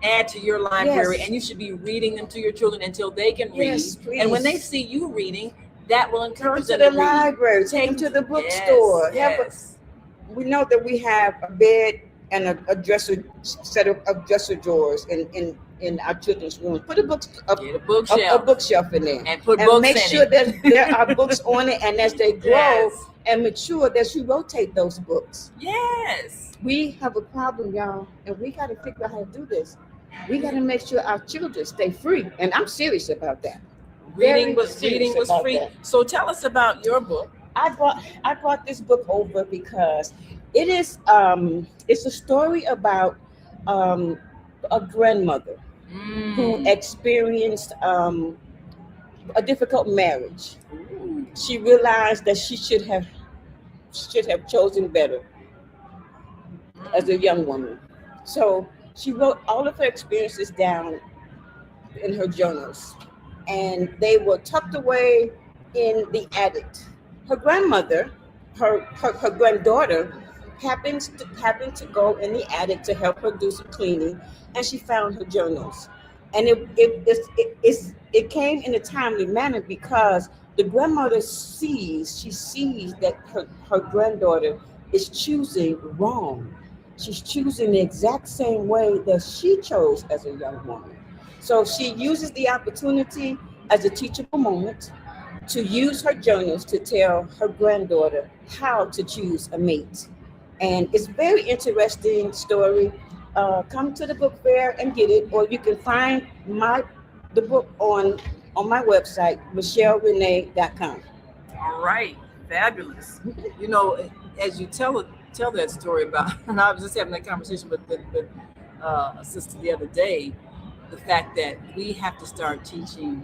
add to your library, and you should be reading them to your children until they can read. Yes, please. And when they see you reading, that will encourage them them to to the library. read. Take them to the bookstore. We know that we have a bed and a dresser set of dresser drawers in our children's room. Put a bookshelf in there, and put books make in sure it. that there are books on it, and as they grow and mature, that you rotate those books. Yes, we have a problem, y'all, and we got to figure out how to do this. We got to make sure our children stay free, and I'm serious about that. Reading was free. That. So tell us about your book. I brought this book over because it is it's a story about a grandmother who experienced a difficult marriage. She realized that she should have chosen better as a young woman. So she wrote all of her experiences down in her journals, and they were tucked away in the attic. Her grandmother, her granddaughter, happened to go in the attic to help her do some cleaning, and she found her journals. And it came in a timely manner because the grandmother sees that her granddaughter is choosing wrong. She's choosing the exact same way that she chose as a young woman. So she uses the opportunity as a teachable moment to use her journals to tell her granddaughter how to choose a mate. And it's a very interesting story. Come to the book fair and get it, or you can find the book on my website, michellerenee.com. All right, fabulous. You know, as you tell that story about, and I was just having that conversation with a sister the other day, the fact that we have to start teaching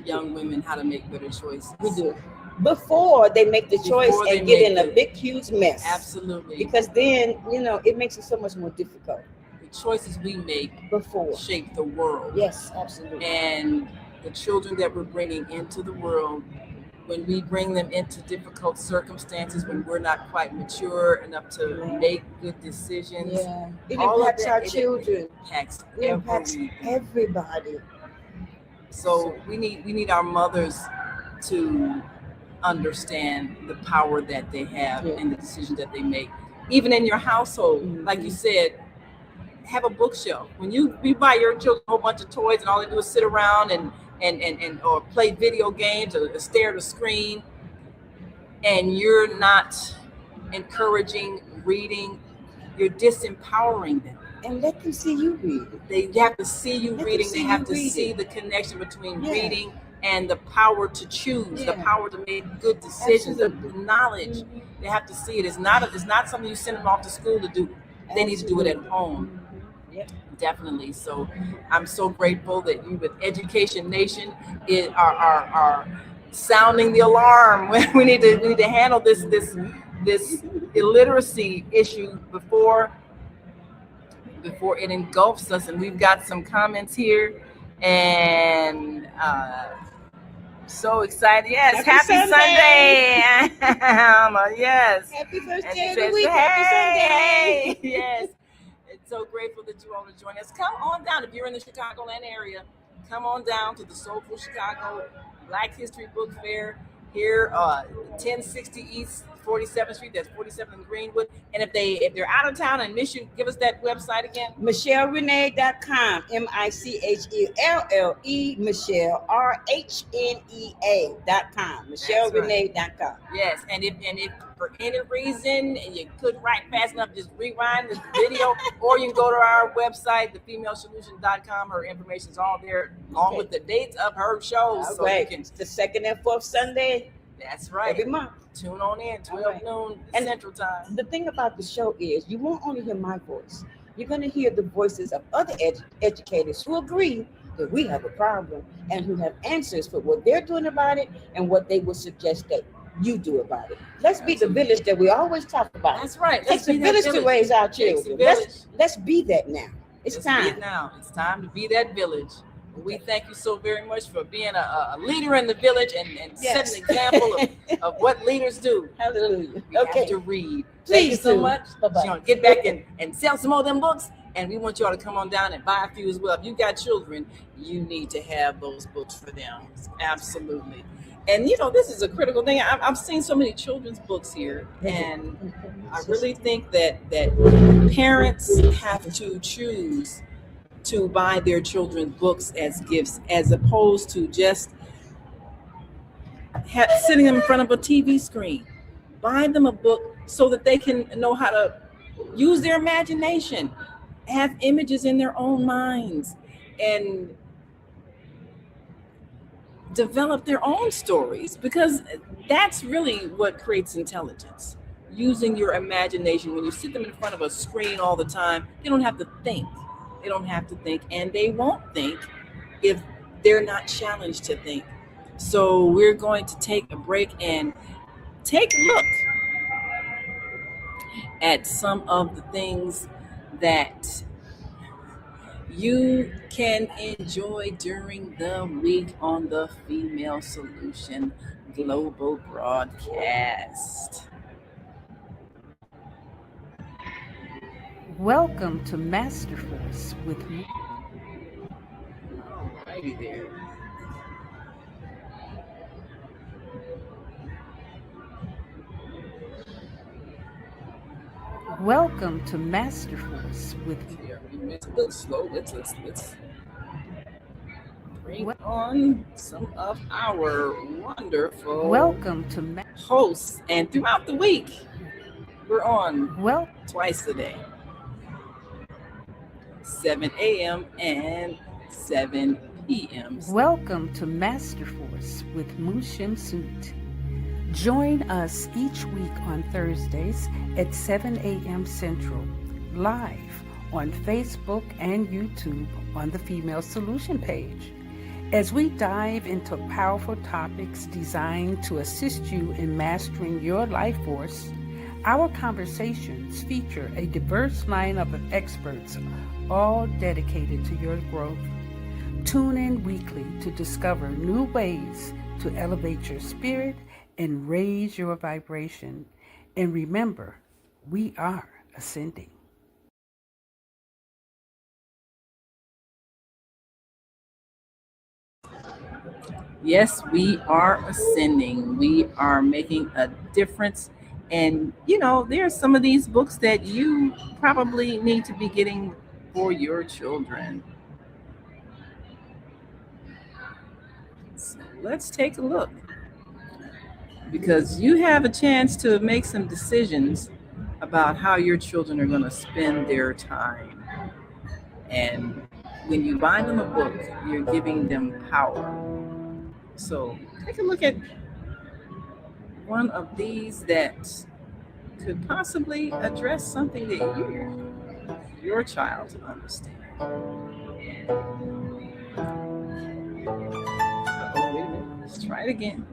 young women how to make better choices. We do. Before they make the choice and get in a big, huge mess. Absolutely. Because then, it makes it so much more difficult. The choices we make before shape the world. Yes, absolutely. And the children that we're bringing into the world, when we bring them into difficult circumstances, when we're not quite mature enough to make good decisions. Yeah. It impacts our children. It impacts everybody. So we need our mothers to understand the power that they have in the decisions that they make. Even in your household, like you said, have a bookshelf. When you buy your children a whole bunch of toys and all they do is sit around and or play video games or stare at a screen, and you're not encouraging reading, you're disempowering them. And let them see you read. They have to see you reading. They have to see the connection between reading and the power to choose, the power to make good decisions, the knowledge. They have to see it. It's not something you send them off to school to do. They need to do it at home. Definitely. So I'm so grateful that you with Education Nation are sounding the alarm. we need to handle this illiteracy issue before it engulfs us. And we've got some comments here, and so excited. Yes, happy Sunday. Yes. Happy first And day of says, the week. Happy Sunday. Yes. So grateful that you all are joining us. Come on down. If you're in the Chicagoland area, come on down to the Soulful Chicago Black History Book Fair here, 1060 East 47th Street. That's 47th in Greenwood. And if they're out of town and miss you, give us that website again. MichelleRenee.com. MichelleRhnea.com. MichelleRenee.com. Yes, and if for any reason you couldn't write fast enough, just rewind the video, or you can go to our website, thefemalesolution.com. Her information is all there, along with the dates of her shows. So you can, it's the second and fourth Sunday. That's right. Every month. Tune on in, 12 noon Central Time. The thing about the show is you won't only hear my voice. You're going to hear the voices of other educators who agree that we have a problem and who have answers for what they're doing about it and what they would suggest that you do about it. Let's be the village that we always talk about. That's right. It takes a village to raise our children. Let's be that now. It's time. It's time to be that village. We thank you so very much for being a leader in the village and setting an example of what leaders do. Hallelujah. We have to read. Please thank you so do. much. Bye-bye. Get back and sell some more of them books. And we want y'all to come on down and buy a few as well. If you got children, you need to have those books for them. Absolutely. And this is a critical thing. I've seen so many children's books here, and I really think that parents have to choose to buy their children books as gifts, as opposed to just sitting them in front of a TV screen. Buy them a book so that they can know how to use their imagination, have images in their own minds, and develop their own stories, because that's really what creates intelligence. Using your imagination. When you sit them in front of a screen all the time, they don't have to think. They don't have to think, and they won't think if they're not challenged to think. So we're going to take a break and take a look at some of the things that you can enjoy during the week on the Female Solution Global Broadcast. Welcome to Masterforce with me. Alrighty there. Welcome to Masterforce with me. It's a little slow. Let's bring on some of our wonderful hosts. And throughout the week, we're on twice a day. 7 a.m. and 7 p.m. Welcome to Masterforce with Mushim Suit. Join us each week on Thursdays at 7 a.m. Central, live on Facebook and YouTube on the Female Solution page, as we dive into powerful topics designed to assist you in mastering your life force. Our conversations feature a diverse lineup of experts, all dedicated to your growth. Tune in weekly to discover new ways to elevate your spirit and raise your vibration. And remember, we are ascending. Yes, we are ascending. We are making a difference. And, there's some of these books that you probably need to be getting for your children. So let's take a look, because you have a chance to make some decisions about how your children are going to spend their time. And when you buy them a book, you're giving them power. So take a look at one of these that could possibly address something that your child understands. Oh, wait a minute. Let's try it again.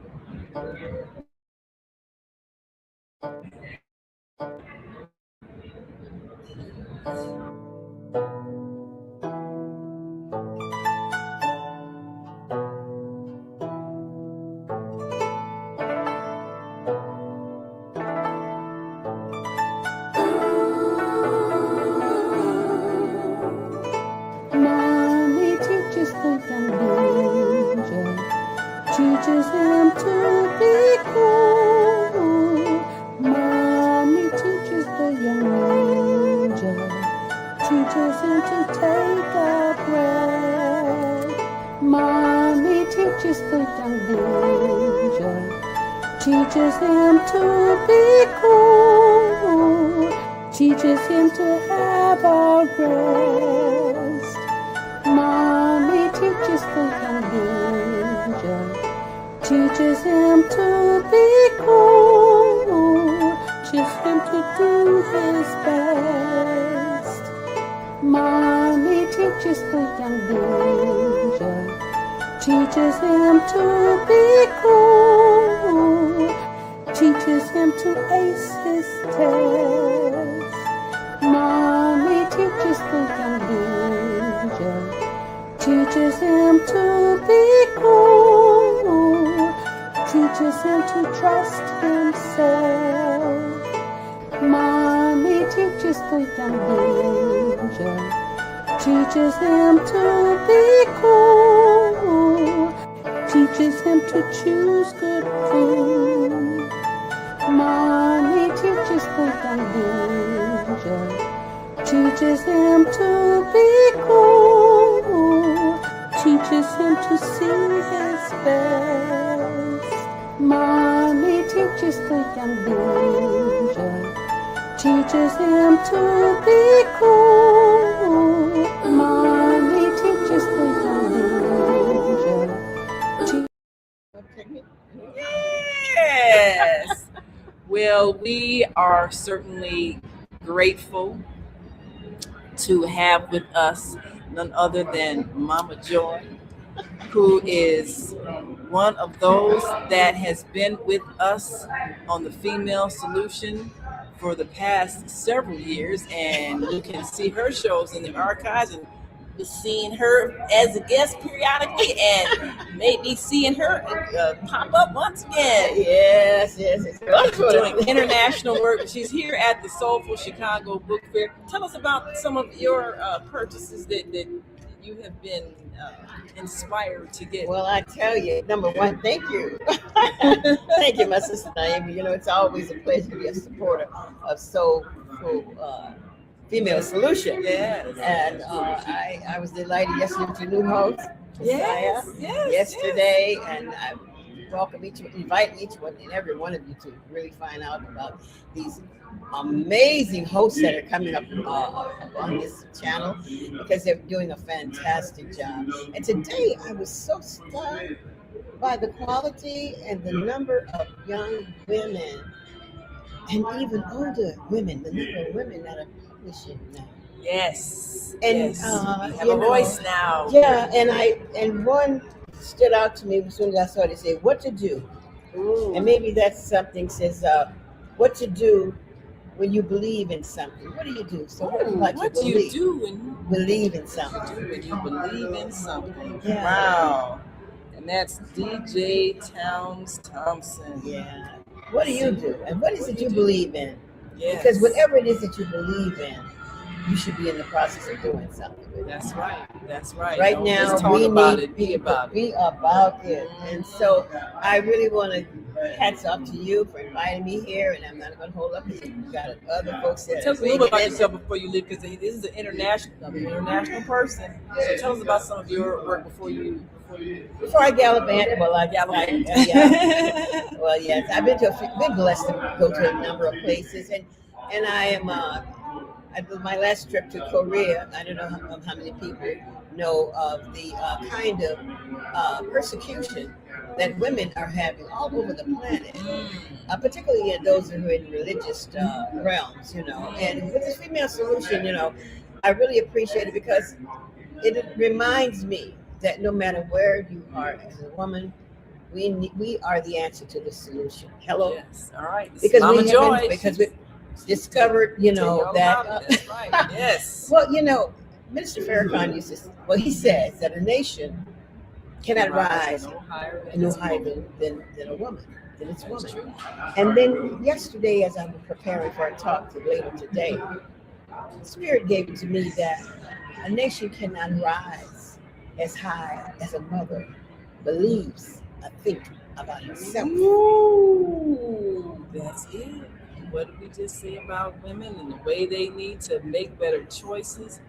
Mommy teaches the young ninja, teaches him to be cool. Mommy teaches the young ninja, teaches him to take a breath. Mommy teaches the young ninja, teaches him to be cool, teaches him to have a rest. Mommy teaches the young ninja, teaches him to be cool, teaches him to do his best. Mommy teaches the young ninja, teaches him to be cool, teaches him to ace his test. Mommy teaches the young ninja, teaches him to be cool, teaches him to trust himself. Mommy teaches the young ninja, teaches him to be cool, teaches him to choose good food. Mommy teaches the young ninja, teaches him to be cool, teaches him to see his best. Mommy teaches the young ninja, teaches him to be cool. Mommy teaches the young ninja. Yes. Well, we are certainly grateful to have with us none other than Mama Joy, who is one of those that has been with us on the Female Solution for the past several years, and you can see her shows in the archives, and we're seeing her as a guest periodically, and maybe seeing her pop up once again. Yes. Doing international work. She's here at the Soulful Chicago Book Fair. Tell us about some of your purchases that you have been inspired to get. Well, I tell you, number one, thank you. Thank you, my sister Naomi. You know, it's always a pleasure to be a supporter of Soulful Female Solution. Yes. And I was delighted yesterday to new host. Yes. Yesterday, and I welcome invite each one and every one of you to really find out about these amazing hosts that are coming up on this channel, because they're doing a fantastic job. And today I was so stunned by the quality and the number of young women and even older women, the number of women that are publishing now. Yes. And we have a voice now. Yeah, and one stood out to me as soon as I saw it. They said, "What to do?" Ooh. And maybe that's something says, "What to do when you believe in something." What do you do? So what do you do when you believe in something? Yeah. Wow. And that's DJ Towns Thompson. Yeah. What do you do? And what is it you believe in? Yes. Because whatever it is that you believe in, you should be in the process of doing something with it. That's right. Right Don't now, just talk we about need it, be about it. Be about it. And so I really want to hats off to you for inviting me here, and I'm not going to hold up because you've got other folks that Tell us a little bit about yourself before you leave, because this is an international person. So tell us about some of your work before I gallivant. Well, well, yes, I've been blessed to go to a number of places, and I am my last trip to Korea, I don't know how many people know of the kind of persecution that women are having all over the planet, particularly in those who are in religious realms, And with the female solution, I really appreciate it because it reminds me that no matter where you are as a woman, we are the answer to the solution. Hello. Yes. All right. Because Mama we've discovered, that. That's right. Yes. Well, Minister Farrakhan he says that a nation cannot rise no higher than a woman, than its woman. And then yesterday, as I was preparing for a talk later today, the Spirit gave it to me that a nation cannot rise as high as a mother believes or think about herself. Ooh, that's it. What did we just say about women and the way they need to make better choices?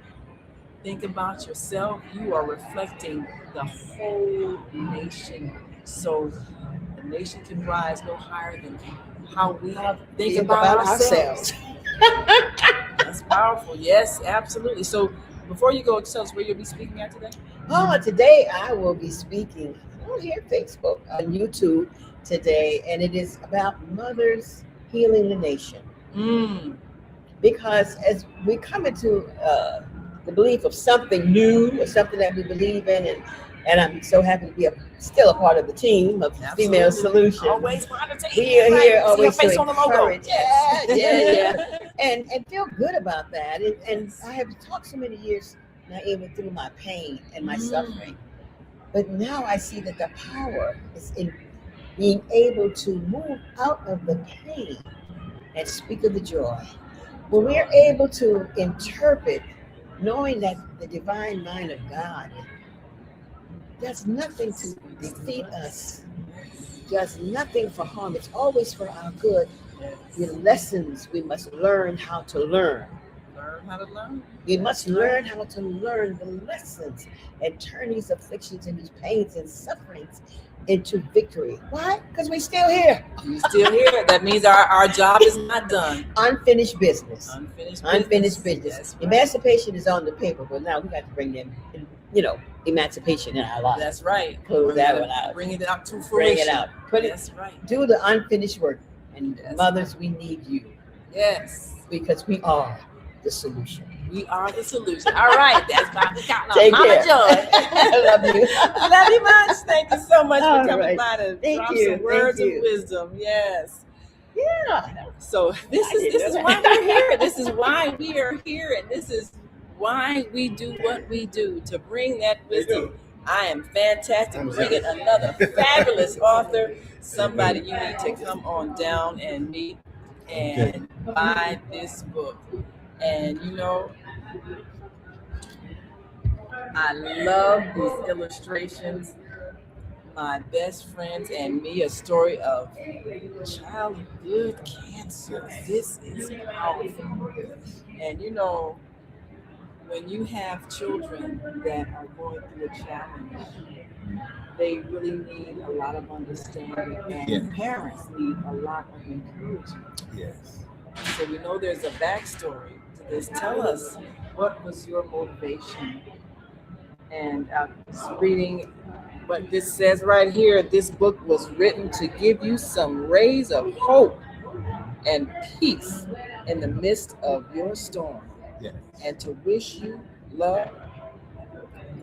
Think about yourself. You are reflecting the whole nation. So the nation can rise no higher than how we think about ourselves. That's powerful. Yes, absolutely. So before you go, tell us where you'll be speaking at today. Today I will be speaking on here, Facebook, on YouTube today, and it is about mothers healing the nation. Because as we come into the belief of something new or something that we believe in, and I'm so happy to be still a part of the team of Female Solution. Always wanted to we are here always to encourage. Yeah. and feel good about that. And I have talked so many years now, even through my pain and my suffering. But now I see that the power is in being able to move out of the pain and speak of the joy. When we're able to interpret, knowing that the divine mind of God does nothing to defeat us, does nothing for harm, it's always for our good. The lessons we must learn how to learn. Learn how to learn. We must learn how to learn the lessons and turn these afflictions and these pains and sufferings into victory. Why? Because we're still here. We're still here. That means our job is not done. Unfinished business. Unfinished business. Yes, right. Emancipation is on the paper, but now we got to bring them, emancipation in our lives. That's right. Close that one out. Bring it out to fruition. Bring it out. That's right. Do the unfinished work. And mothers, we need you. Yes. Because we are the solution. We are the solution. All right. That's Mama care. Joy. I love you. Love you much. Thank you so much for coming by to Thank drop you. some words Thank of you. wisdom. Yes. Yeah. So this is why we're here. This is why we are here, and this is why we do what we do, to bring that wisdom. I am fantastic. Bringing another fabulous author, somebody you need to come on down and meet and buy this book. And I love these illustrations. My best friends and me, a story of childhood cancer. This is powerful. And when you have children that are going through a challenge, they really need a lot of understanding, and parents need a lot of encouragement. Yes. So we know there's a backstory to this. Tell us, what was your motivation? And I'm just reading what this says right here. This book was written to give you some rays of hope and peace in the midst of your storm. Yes. And to wish you love,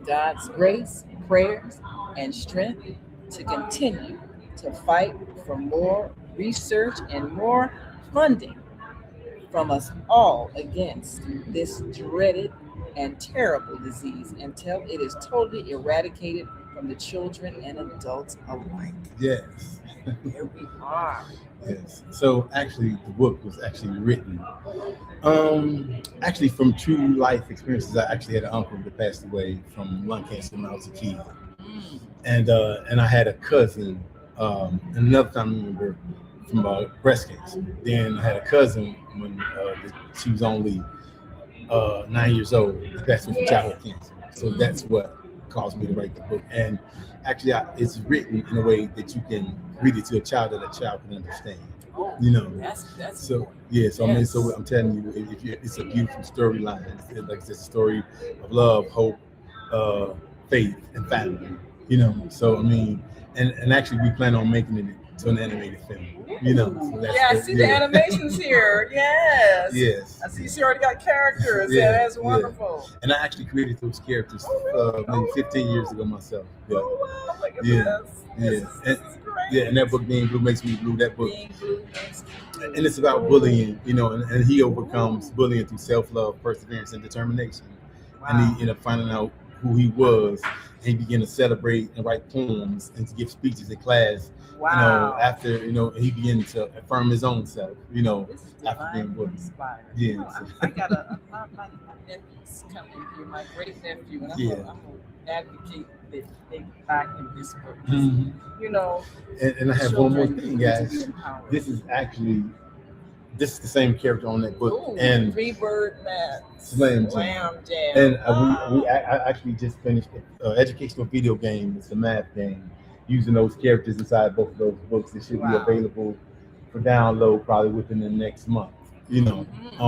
God's grace, prayers, and strength to continue to fight for more research and more funding from us all against this dreaded and terrible disease until it is totally eradicated from the children and adults alike. Yes. Here we are. Yes. So actually, the book was actually written actually from true life experiences. I actually had an uncle that passed away from lung cancer when I was a kid, and I had a cousin. Another time I remember from breast cancer. Then I had a cousin when she was only 9 years old. That's from childhood cancer. So that's what caused me to write the book. And actually, it's written in a way that you can read it to a child that a child can understand. You know, that's so yeah. So I mean, so I'm telling you, it's a beautiful storyline. Like it's a story of love, hope, faith, and family. You know, so I mean, and actually, we plan on making it to an animated film. You know, so I see the animations here. Yes. Yes. I see she already got characters. Yeah, that's wonderful. Yeah. And I actually created those characters maybe 15 years ago myself. Yeah. Oh wow! Look at this. This is great. Yeah, and that book, Being Blue Makes Me Blue. That book. Being Blue Makes Me Blue. And it's about bullying, you know, and he overcomes bullying through self-love, perseverance, and determination. Wow. And he ended up finding out who he was. And he began to celebrate and write poems and to give speeches in class. Wow. You know, after, you know, he began to affirm his own self, you know, after being bullied. Yeah. No, I got my nephew's coming here, my great nephew, and I'm gonna advocate that they back in this book. You know. And I have one more thing, guys. This is the same character on that book. Ooh, and Rebirth Math. Slam Jam. And I actually just finished an educational video game. It's a math game using those characters inside both of those books. It should be available for download probably within the next month. You know,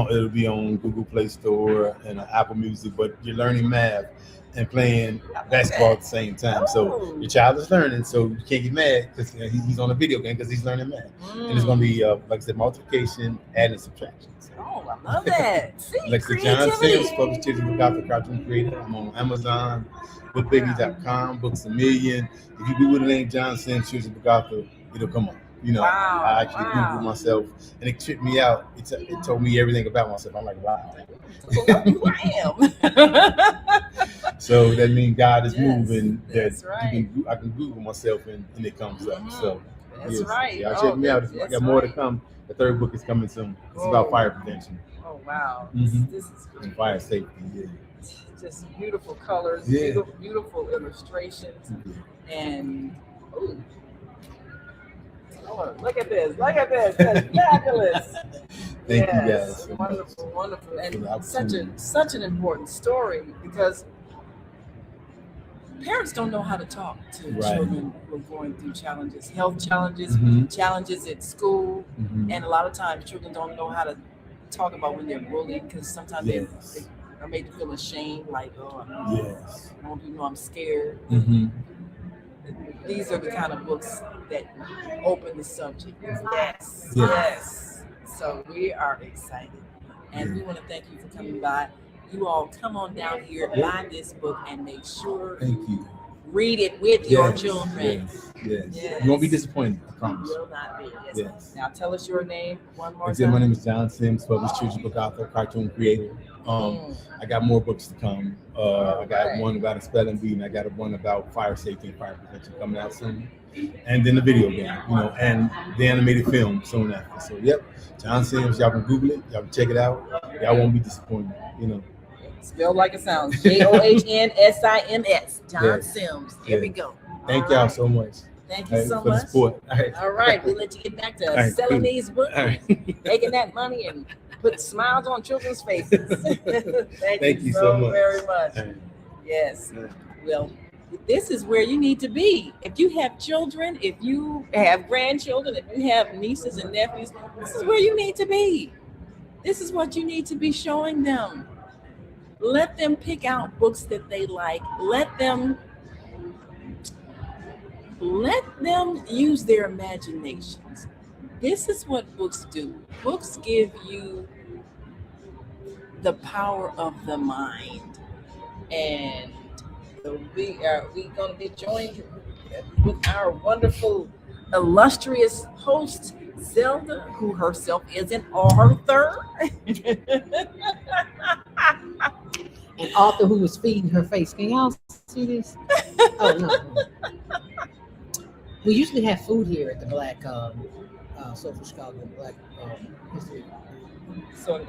it'll be on Google Play Store and Apple Music, but you're learning math and playing basketball at the same time. So your child is learning, so you can't get mad because he's on a video game because he's learning math. And it's going to be, like I said, multiplication, adding, subtraction. Oh, I love that. See, like the John Sims, published children's book author, cartoon creator. I'm on Amazon, bookbaby.com, Books a Million. If you Google the name John Sims, children's book author, it'll come up. You know, I actually Googled myself, and it tripped me out. It told me everything about myself. I'm like, wow. Who I am. So that means God is moving. That's right. I can Google myself, and it comes up. So that's right. Yeah, check me out. I got more to come. The third book is coming soon. It's about fire prevention. Oh wow. This is great. And fire safety. Yeah. Just beautiful colors, beautiful illustrations, and look at this! That's fabulous. Thank you guys. Wonderful, and such an important story because parents don't know how to talk to children who are going through challenges, health challenges, challenges at school, and a lot of times children don't know how to talk about when they're bullied because sometimes they are made to feel ashamed, like, oh, I want you to know I'm scared. These are the kind of books that open the subject. Yes. So we are excited. And we want to thank you for coming by. You all come on down here, buy this book, and make sure you read it with your children. Yes. You won't be disappointed, I promise. You will not be. Yes. Now tell us your name one more time. My name is John Sims, published children's book author, cartoon creator. I got more books to come. I got one about a spelling bee, and I got one about fire safety and fire prevention coming out soon. And then the video game, you know, and the animated film soon after. So, John Sims, y'all can Google it, y'all can check it out. Y'all won't be disappointed, you know. Spelled like it sounds. JOHNSIMS. John Sims. There we go. Thank y'all so much. Thank you so for much. The support. All right, we'll let you get back to selling these books, making that money, and put smiles on children's faces. Thank you so very much. Yes. Well, this is where you need to be. If you have children, if you have grandchildren, if you have nieces and nephews, this is where you need to be. This is what you need to be showing them. Let them pick out books that they like. Let them use their imaginations. This is what books do. Books give you the power of the mind. And we're going to be joined with our wonderful, illustrious host, Zelda, who herself is an author. An author who was feeding her face. Can y'all see this? Oh, no. We usually have food here at the Black Soulful Chicago Black History.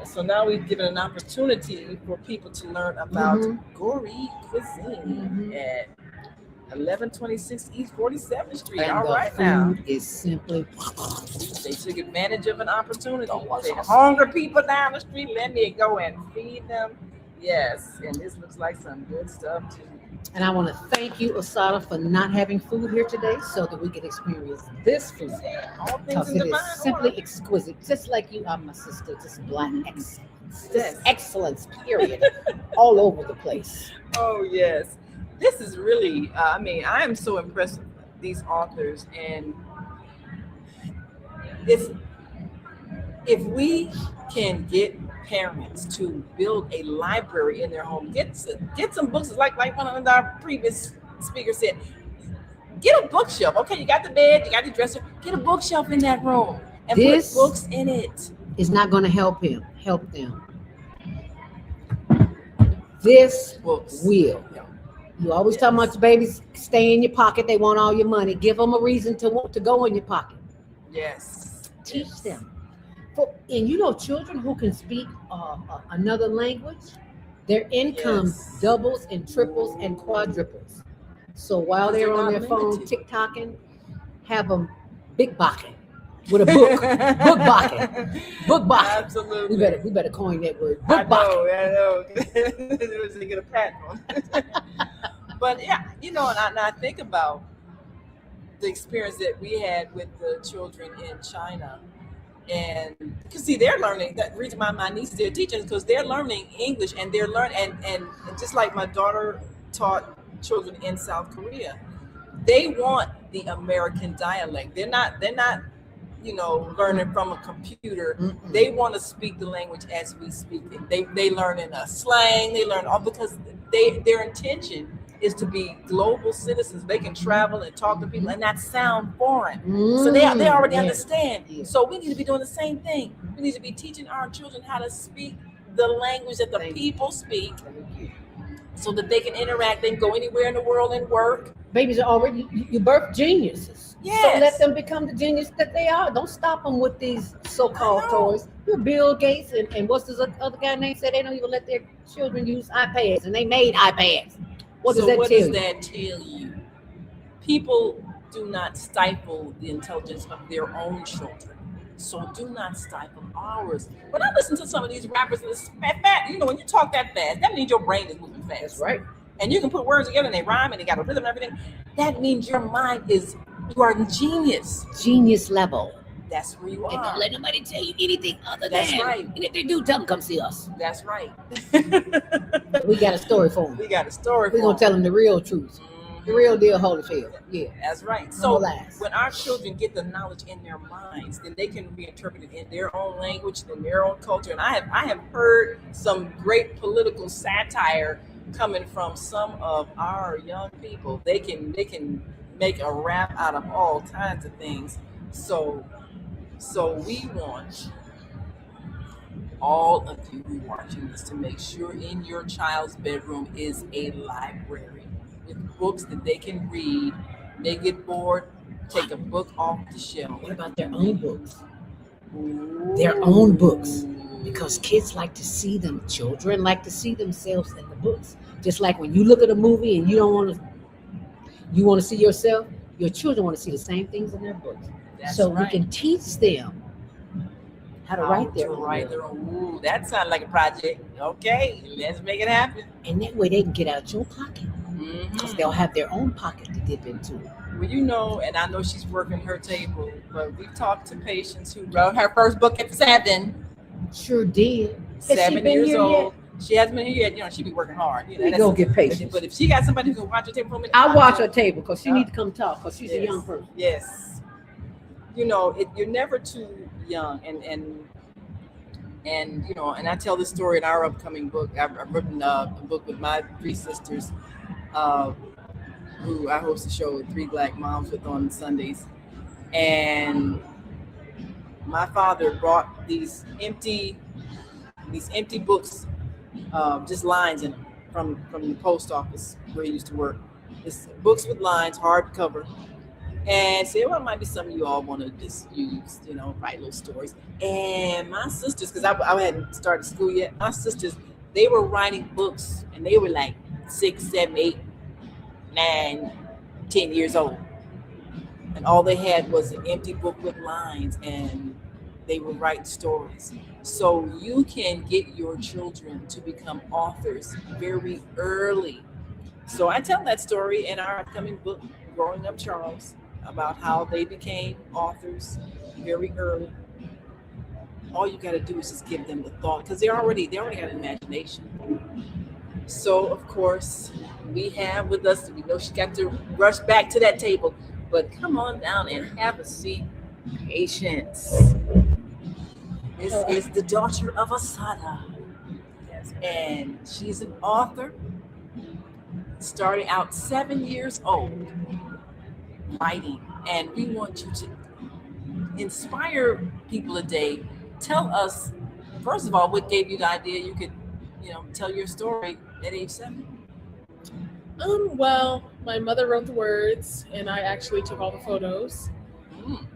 So now we've given an opportunity for people to learn about gourmet cuisine at 1126 East 47th Street. And all right, now food is simply. They took advantage of an opportunity. They hunger people down the street. Let me go and feed them. Yes, and this looks like some good stuff too. And I want to thank you, Asada, for not having food here today so that we can experience this food. All things Because in it is divine simply order. exquisite. Just like you are, my sister. Just black excellence. Yes. Just excellence, period. All over the place. Oh yes, this is really. I mean, I am so impressed with these authors, and if we can get parents to build a library in their home, get some books, like one of our previous speakers said, get a bookshelf. Okay, you got the bed, you got the dresser, get a bookshelf in that room and This put books in it. Is not going to help them. This books will. You always talking about your babies stay in your pocket. They want all your money. Give them a reason to want to go in your pocket. Yes. Teach them. And you know, children who can speak another language, their income doubles and triples and quadruples. So while they're on their phone TikToking, have them big bocking with a book. Book bocking. Absolutely. We better coin that word. I know. To get a pat on. But yeah, you know, and I think about the experience that we had with the children in China. And because see, they're learning. That reason my nieces, they're teaching, because they're learning English, and they're learning, and just like my daughter taught children in South Korea, they want the American dialect. They're not, you know, learning from a computer. Mm-mm. They want to speak the language as we speak it. They learn in a slang. They learn all because their intention is to be global citizens. They can travel and talk to people and not sound foreign. So they already understand. Yeah. So we need to be doing the same thing. We need to be teaching our children how to speak the language that the people speak, so that they can interact. They can go anywhere in the world and work. Babies are already, you birth geniuses. Yes. So let them become the genius that they are. Don't stop them with these so-called toys. You're Bill Gates and what's this other guy name said they don't even let their children use iPads, and they made iPads. What does that tell you? People do not stifle the intelligence of their own children. So do not stifle ours. When I listen to some of these rappers, you know, when you talk that fast, that means your brain is moving fast. That's right. And you can put words together and they rhyme and they got a rhythm and everything. That means your mind you are genius. Genius level. That's where you are. And don't let nobody tell you anything other That's than. right. And if they do, tell them come see us. That's right. We got a story for them. We got a story for them. We're going to tell them the real truth. The real deal, Holyfield. Yeah. That's right. So when our children get the knowledge in their minds, then they can reinterpret it in their own language, in their own culture. And I have heard some great political satire coming from some of our young people. They can make a rap out of all kinds of things. So we want all of you who are watching this to make sure in your child's bedroom is a library with books that they can read. They get bored, take a book off the shelf. What about their own books? Their own books. Because kids like to see them. Children like to see themselves in the books. Just like when you look at a movie and you want to see yourself, your children want to see the same things in their books. That's so right. We can teach them how to write their own. Ooh, that sounds like a project. Okay, let's make it happen. And that way they can get out your pocket. Because they'll have their own pocket to dip into. Well, you know, and I know she's working her table, but we talked to patients who wrote her first book at 7. Sure did. 7 years old. She hasn't been here yet. You know, she be working hard. You know, we go get patients. But if she got somebody who can watch her table for me, I'll watch her table because she needs to come talk because she's a young person. Yes. You know, you're never too young, and you know, and I tell this story in our upcoming book. I've written a book with my 3 sisters, who I host a show with 3 Black moms with on Sundays, and my father brought these empty books, just lines in them from the post office where he used to work. It's books with lines, hardcover. And said, well, it might be something you all want to just use, you know, write little stories. And my sisters, because I hadn't started school yet, my sisters, they were writing books, and they were like 6, 7, 8, 9, 10 years old. And all they had was an empty book with lines, and they would write stories. So you can get your children to become authors very early. So I tell that story in our upcoming book, Growing Up Charles, about how they became authors very early. All you got to do is just give them the thought, because they already got an imagination. So of course we have with us, we know she got to rush back to that table, but come on down and have a seat. Patience. This is the daughter of Asada, and she's an author, starting out 7 years old, writing. And we want you to inspire people today. Tell us, first of all, what gave you the idea you could, tell your story at age 7? Well, my mother wrote the words, and I actually took all the photos.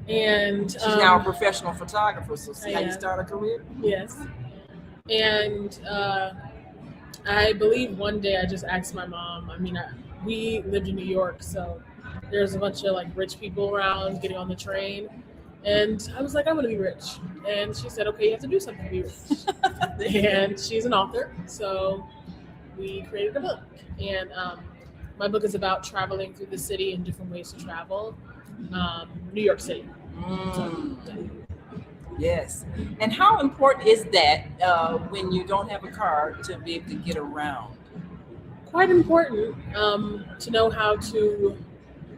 And she's now a professional photographer, so see how you start a career? Yes. And I believe one day I just asked my mom. I mean, we lived in New York, so there's a bunch of like rich people around getting on the train. And I was like, I want to be rich. And she said, okay, you have to do something to be rich. And she's an author, so we created a book. And my book is about traveling through the city and different ways to travel. New York City. Yes. And how important is that when you don't have a car to be able to get around? Quite important. To know how to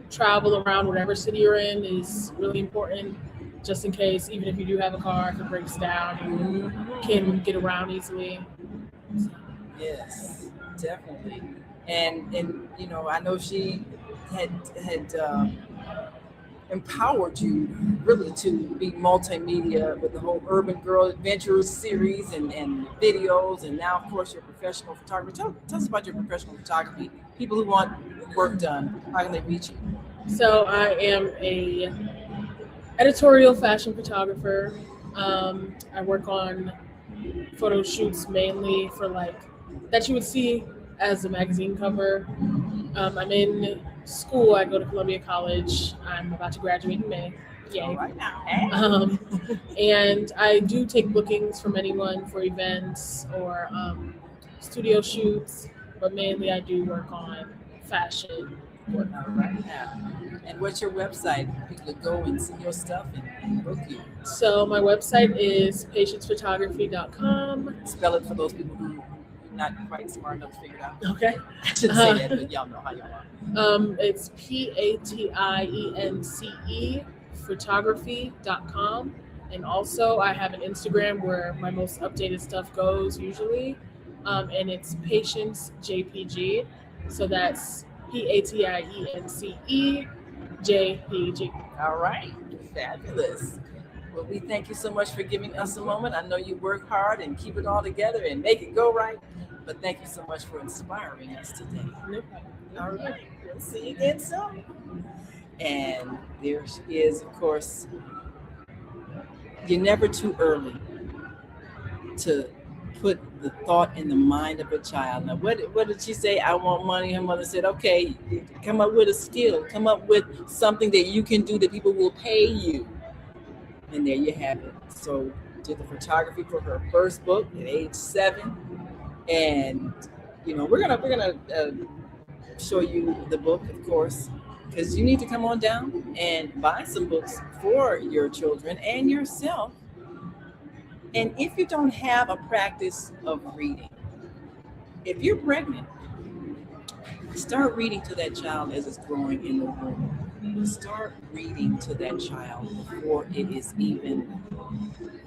travel around whatever city you're in is really important, just in case, even if you do have a car, if it breaks down, you can get around easily. Yes, definitely. And I know she had empowered you really to be multimedia with the whole Urban Girl Adventures series and videos, and now of course your professional photography. Tell us about your professional photography. People who want work done, how can they reach you? So I am a editorial fashion photographer. I work on photo shoots mainly for that you would see as a magazine cover. I'm in school. I go to Columbia College. I'm about to graduate in May. Yay. Right now. And I do take bookings from anyone for events or studio shoots, but mainly I do work on fashion work. Right now. And what's your website? People to go and see your stuff and book you. So my website is patiencephotography.com. Spell it for those people who are not quite smart enough to figure it out. Okay. I shouldn't say that, but y'all know how you are. It's PATIENCE photography.com. And also I have an Instagram where my most updated stuff goes usually. And it's Patience JPG. So that's PATIENCE JPG. All right. Fabulous. Well, we thank you so much for giving us a moment. I know you work hard and keep it all together and make it go right. But thank you so much for inspiring us today. No problem. All right. We'll see you again soon. And there she is, of course. You're never too early to put the thought in the mind of a child. Now, what did she say? I want money. Her mother said, okay, come up with a skill. Come up with something that you can do that people will pay you. And there you have it. So did the photography for her first book at age 7. And, we're gonna show you the book, of course, because you need to come on down and buy some books for your children and yourself. And if you don't have a practice of reading, if you're pregnant, start reading to that child as it's growing in the womb. Start reading to that child before it is even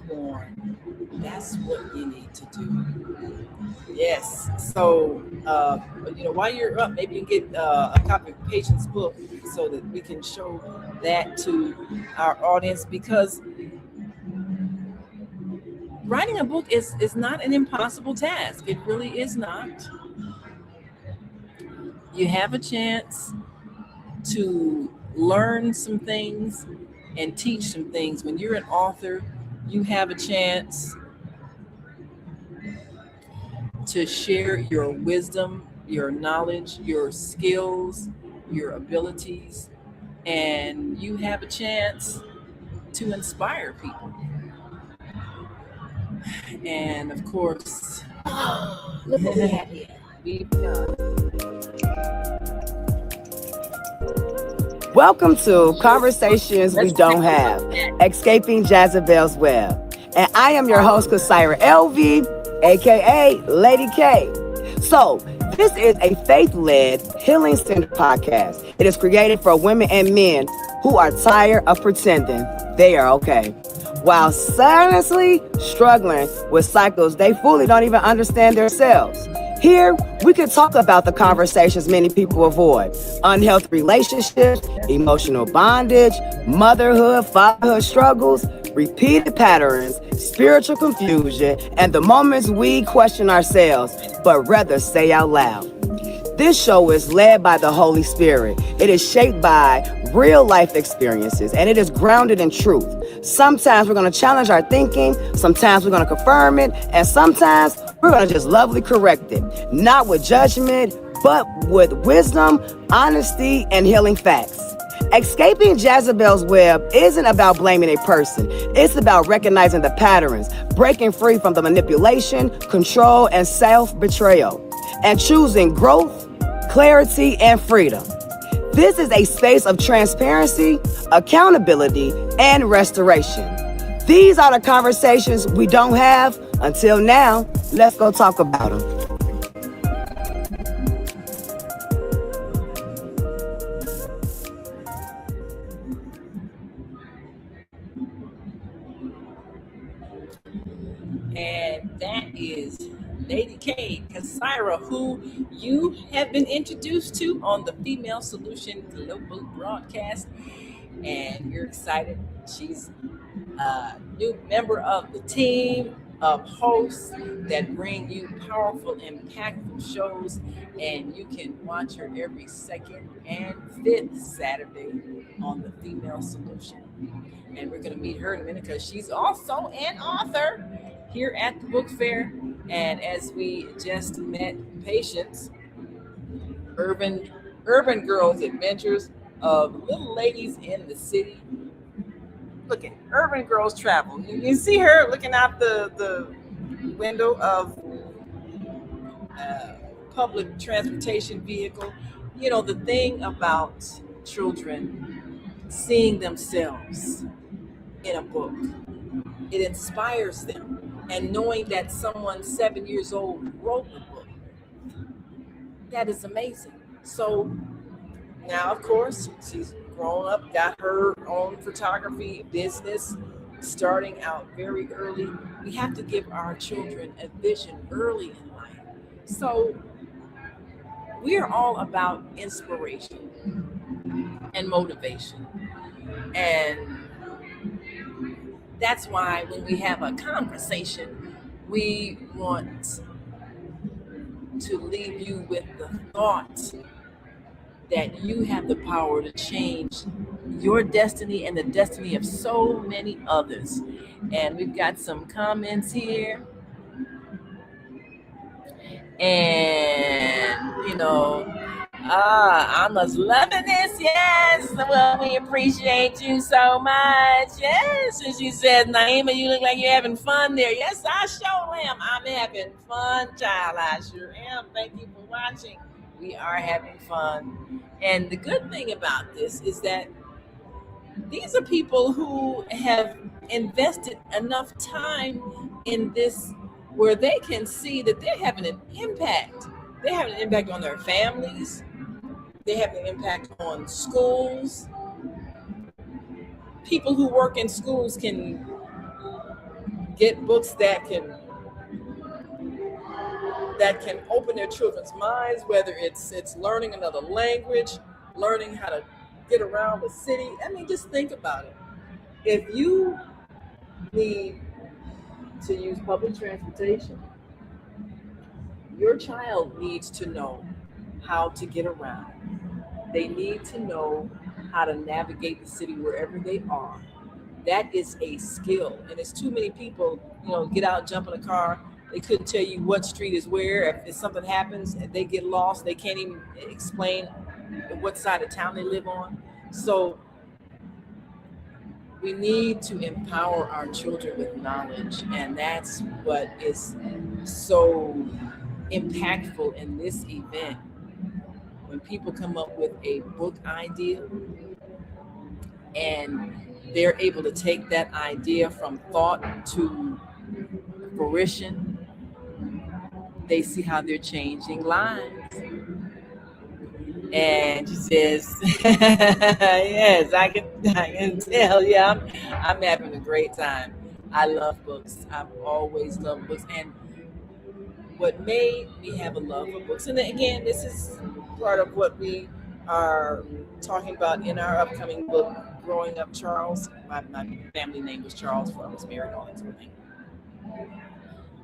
born. That's what you need to do. Yes. So, while you're up, maybe you can get a copy of Patience's book so that we can show that to our audience, because writing a book is not an impossible task. It really is not. You have a chance to learn some things and teach some things. When you're an author, you have a chance to share your wisdom, your knowledge, your skills, your abilities, and you have a chance to inspire people. And of course, look what we have here. Welcome to Conversations We Don't Have, Escaping Jezebel's Web. And I am your host, Kasaira LV, aka Lady K. So, this is a faith-led, healing-centered podcast. It is created for women and men who are tired of pretending they are okay, while silently struggling with cycles they fully don't even understand themselves. Here, we can talk about the conversations many people avoid: unhealthy relationships, emotional bondage, motherhood, fatherhood struggles, repeated patterns, spiritual confusion, and the moments we question ourselves, but rather say out loud. This show is led by the Holy Spirit. It is shaped by real life experiences, and it is grounded in truth. Sometimes we're going to challenge our thinking, sometimes we're going to confirm it, and sometimes we're going to just lovely correct it. Not with judgment, but with wisdom, honesty, and healing facts. Escaping Jezebel's web isn't about blaming a person. It's about recognizing the patterns, breaking free from the manipulation, control, and self-betrayal, and choosing growth, clarity, and freedom. This is a space of transparency, accountability, and restoration. These are the conversations we don't have. Until now, let's go talk about them. and that is Lady K, Kasaira, who you have been introduced to on the Female Solution Global broadcast, and you're excited. She's a new member of the team of hosts that bring you powerful, impactful shows, and you can watch her every second and fifth Saturday on the Female Solution. And we're going to meet her in a minute because she's also an author here at the book fair. And as we just met Patience, Urban Girls Adventures of Little Ladies in the City. Look at Urban Girls Travel. You see her looking out the window of public transportation vehicle. You know, the thing about children seeing themselves in a book, it inspires them. And knowing that someone 7 years old wrote the book, that is amazing. So now, of course, she's grown up, got her own photography business, starting out very early. We have to give our children a vision early in life. So we are all about inspiration and motivation. And that's why when we have a conversation, we want to leave you with the thought that you have the power to change your destiny and the destiny of so many others. And we've got some comments here. And, you know, I'm just loving this. Yes. Well, we appreciate you so much. Yes. And she said, Naima, you look like you're having fun there. Yes, I sure am. I'm having fun, child. I sure am. Thank you for watching. We are having fun. And the good thing about this is that these are people who have invested enough time in this where they can see that they're having an impact. They have an impact on their families. They have an impact on schools. People who work in schools can get books that can open their children's minds, whether it's learning another language, learning how to get around the city. I mean, just think about it. If you need to use public transportation, your child needs to know how to get around. They need to know how to navigate the city wherever they are. That is a skill. And it's too many people, get out, jump in a car. They couldn't tell you what street is where. If something happens and they get lost, they can't even explain what side of town they live on. So we need to empower our children with knowledge, and that's what is so impactful in this event. When people come up with a book idea and they're able to take that idea from thought to fruition, they see how they're changing lives. And she says, yes, I can tell. Yeah, I'm having a great time. I love books. I've always loved books. And what made me have a love for books, and again, this is part of what we are talking about in our upcoming book, Growing Up Charles. My family name was Charles before I was married, all that sort of thing.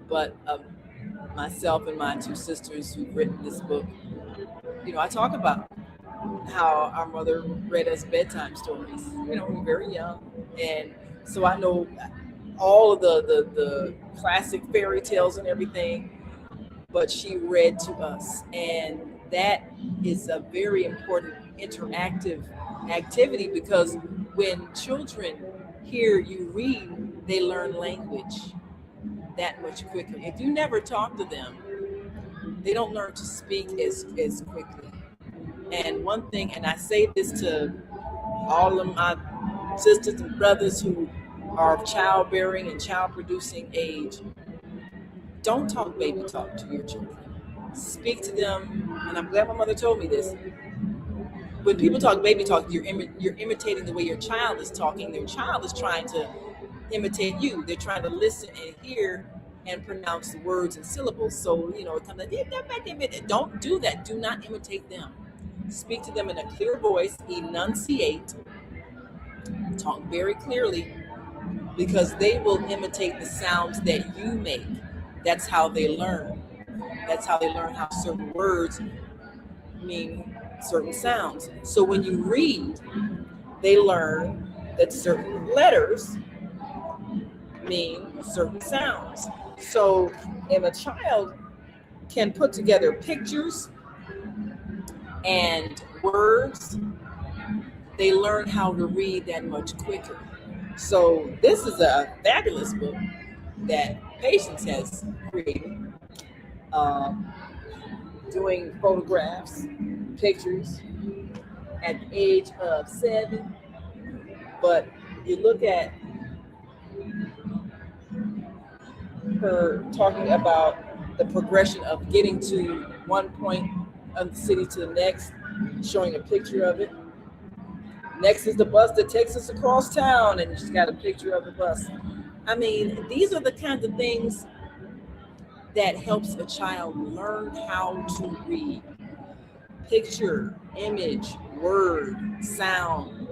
But myself and my two sisters who've written this book, I talk about how our mother read us bedtime stories. We were very young, and so I know all of the classic fairy tales and everything, but she read to us, and that is a very important interactive activity, because when children hear you read, they learn language that much quicker. If you never talk to them, they don't learn to speak as quickly. And one thing, and I say this to all of my sisters and brothers who are of childbearing and child producing age, don't talk baby talk to your children. Speak to them, and I'm glad my mother told me this. When people talk baby talk, you're imitating the way your child is talking. Their child is trying to imitate you. They're trying to listen and hear and pronounce the words and syllables. So, it comes like, don't do that. Do not imitate them. Speak to them in a clear voice, enunciate, talk very clearly, because they will imitate the sounds that you make. That's how they learn. That's how they learn how certain words mean certain sounds. So when you read, they learn that certain letters mean certain sounds. So if a child can put together pictures and words, they learn how to read that much quicker. So this is a fabulous book that Patience has created, doing photographs, pictures at the age of 7. But you look at her talking about the progression of getting to one point of the city to the next, showing a picture of it. Next is the bus that takes us across town, and she's got a picture of the bus. I mean, these are the kinds of things that helps a child learn how to read. Picture, image, word, sound.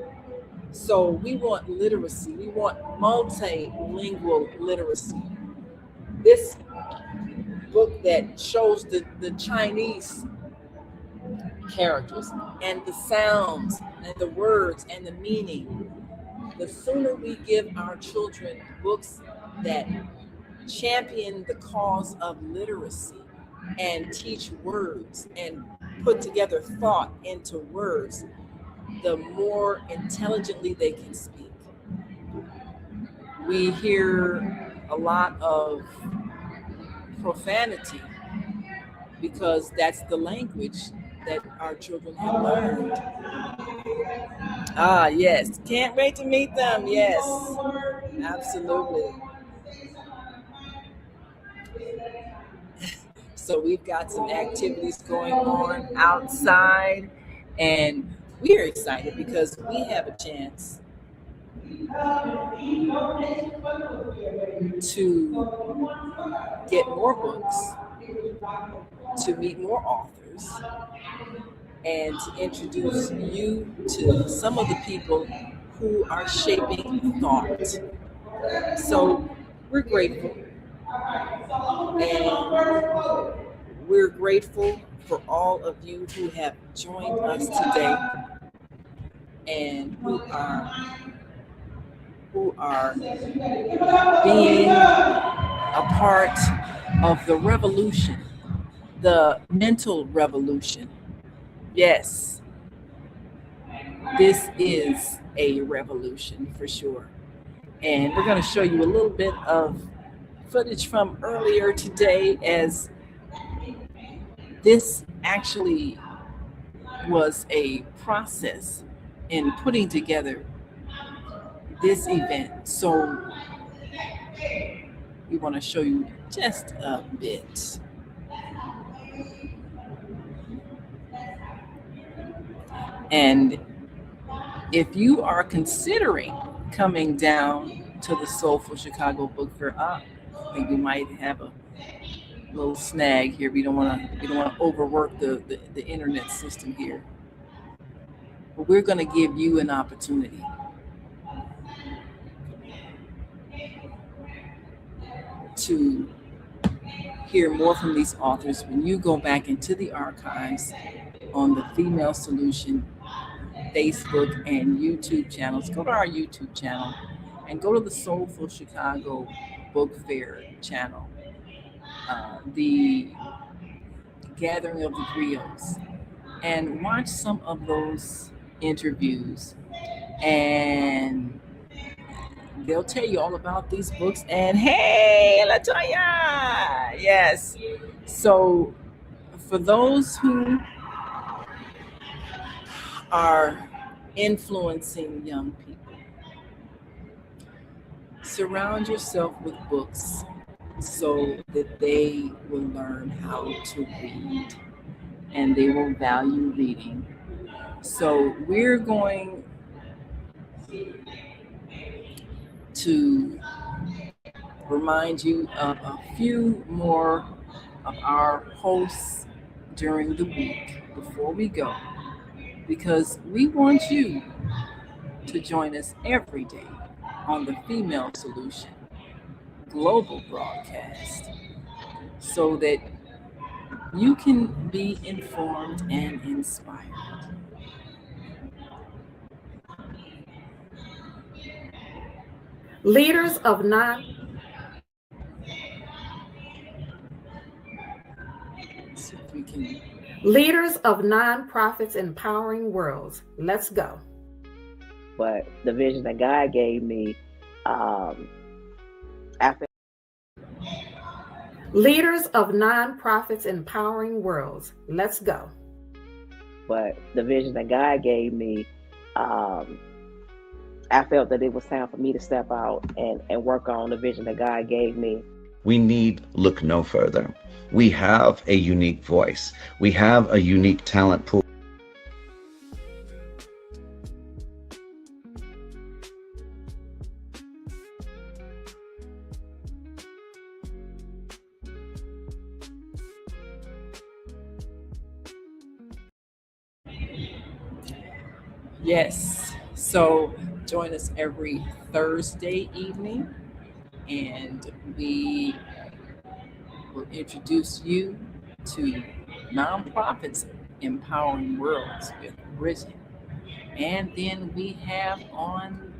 So we want literacy. We want multilingual literacy. This book that shows the Chinese characters and the sounds and the words and the meaning. The sooner we give our children books that champion the cause of literacy and teach words and put together thought into words, the more intelligently they can speak. We hear a lot of profanity because that's the language that our children have learned. Ah, yes. Can't wait to meet them. Yes, absolutely. So we've got some activities going on outside, and we are excited because we have a chance to get more books, to meet more authors, and to introduce you to some of the people who are shaping thought. So we're grateful. And we're grateful for all of you who have joined us today and who are being a part of the revolution, the mental revolution. Yes, this is a revolution for sure. And we're going to show you a little bit of footage from earlier today, as this actually was a process in putting together this event. So we want to show you just a bit. And if you are considering coming down to the Soulful Chicago Book Fair, I think we might have a little snag here. We don't want to overwork the internet system here. But we're going to give you an opportunity to hear more from these authors when you go back into the archives on the Female Solution Facebook and YouTube channels. Go to our YouTube channel and go to the Soulful Chicago Book Fair channel, the Gathering of the Griots, and watch some of those interviews, and they'll tell you all about these books. And hey, LaToya, yes. So for those who are influencing young people, surround yourself with books so that they will learn how to read and they will value reading. So we're going to remind you of a few more of our hosts during the week before we go, because we want you to join us every day on the Female Solution global broadcast so that you can be informed and inspired. Leaders of nonprofits empowering worlds. Let's go. But the vision that God gave me after. Leaders of nonprofits empowering worlds. Let's go. But the vision that God gave me, I felt that it was time for me to step out and work on the vision that God gave me. We need look no further. We have a unique voice. We have a unique talent pool. Yes, so join us every Thursday evening, and we will introduce you to Nonprofits Empowering Worlds with Bridget. And then we have on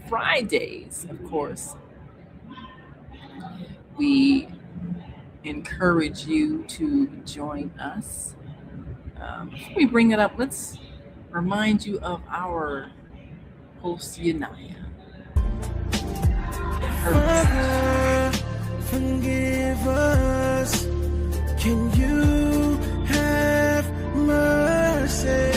Fridays, of course, we encourage you to join us. Before we bring it up, let's remind you of our host, Yanaya. Forgive us. Can you have mercy?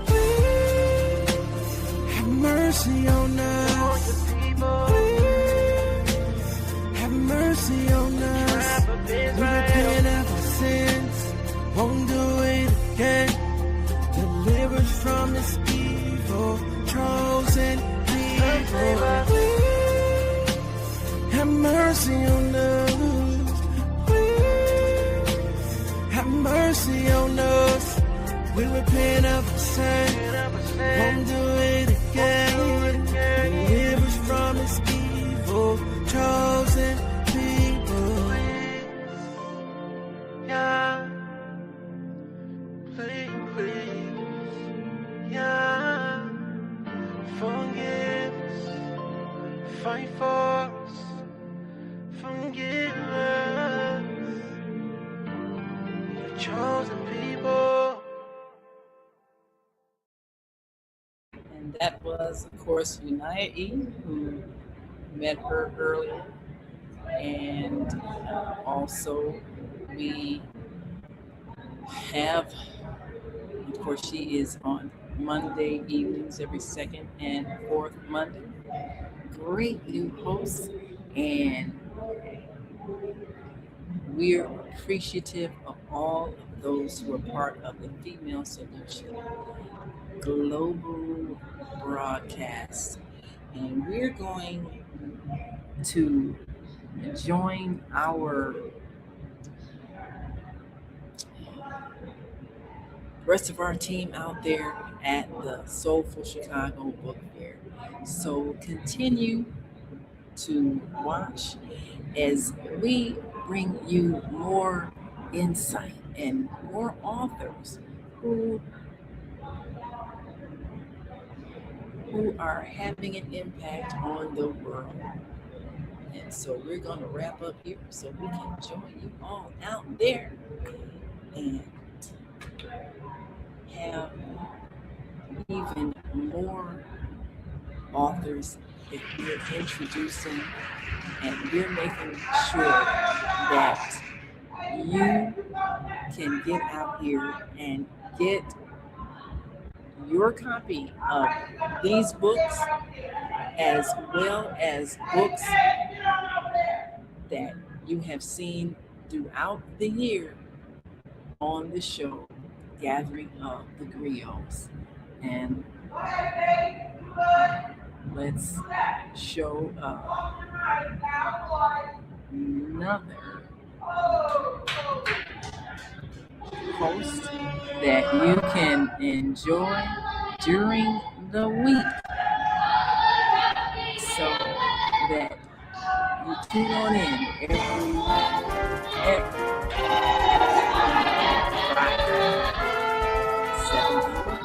Please have mercy on us. Please have mercy on us. We repent of our sins. Won't do it again. Deliver us from this evil, chosen people. Please have mercy on us. Please have mercy on us. We repent of our sin. Won't do it again. Deliver us from this evil, chosen people. Yeah. Yeah, forgive us, fight for us, forgive us, your chosen people. And that was, of course, Unaya E., who met her earlier. And also, we have, of course, she is on Monday evenings, every second and fourth Monday. Great new hosts. And we're appreciative of all of those who are part of the Female Solution global broadcast. And we're going to join our rest of our team out there at the Soulful Chicago Book Fair. So continue to watch as we bring you more insight and more authors who are having an impact on the world. And so we're going to wrap up here so we can join you all out there and have even more authors that we're introducing, and we're making sure that you can get out here and get your copy of these books, as well as books that you have seen throughout the year on the show, Gathering of the Griots. And let's show another host that you can enjoy during the week, so that you tune on in every Friday, 7 p.m.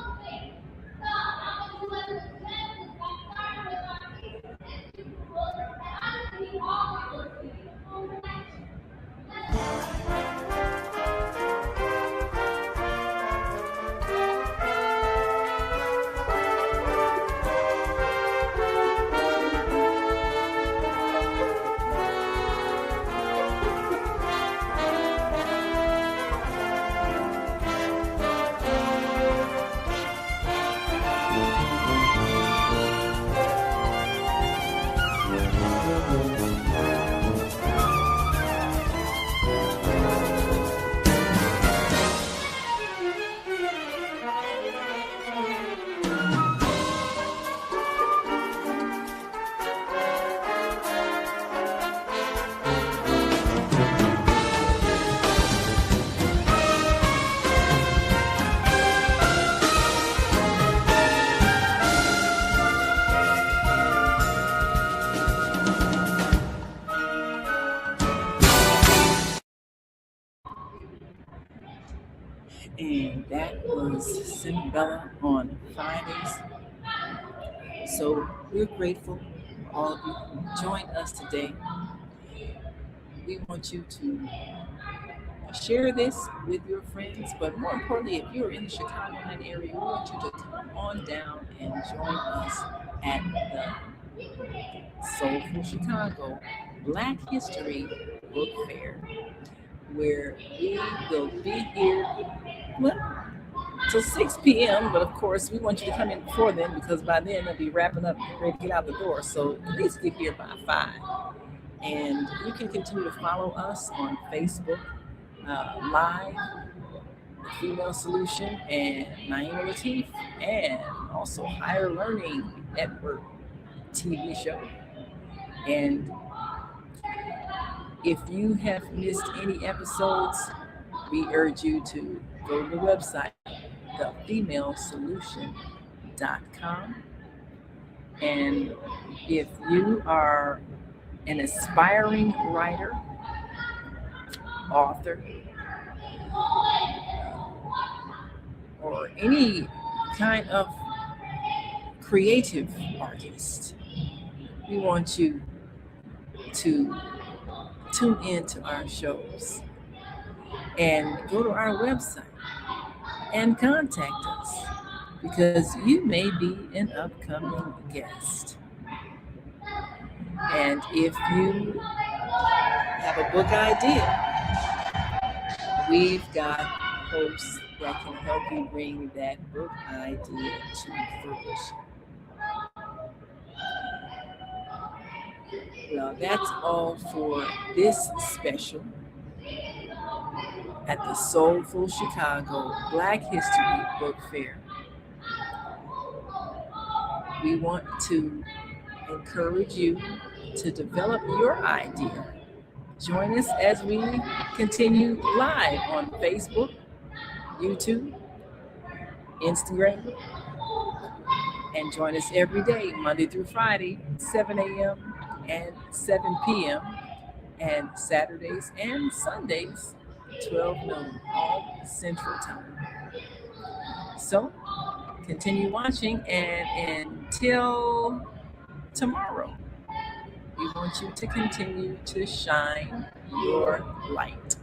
And that was Cinderella on Fridays. So we're grateful for all of you who joined us today. We want you to share this with your friends, but more importantly, if you're in the Chicagoland area, we want you to come on down and join us at the Soulful Chicago Black History Book Fair, where we will be here till 6 p.m. But of course, we want you to come in before then, because by then they'll be wrapping up and ready to get out the door. So at least get here by 5. And you can continue to follow us on Facebook Live, The Female Solution, and Naima Latif, and also Higher Learning Network TV show. And if you have missed any episodes, we urge you to go to the website, thefemalesolution.com. And if you are an aspiring writer, author, or any kind of creative artist, we want you to tune in to our shows and go to our website and contact us. because you may be an upcoming guest. And if you have a book idea, we've got hosts that can help you bring that book idea to fruition. Well, that's all for this special at the Soulful Chicago Black History Book Fair. We want to encourage you to develop your idea. Join us as we continue live on Facebook, YouTube, Instagram, and join us every day, Monday through Friday, 7 a.m. and 7 p.m., and Saturdays and Sundays, 12 noon, all Central Time. So, continue watching, and until tomorrow, we want you to continue to shine your light.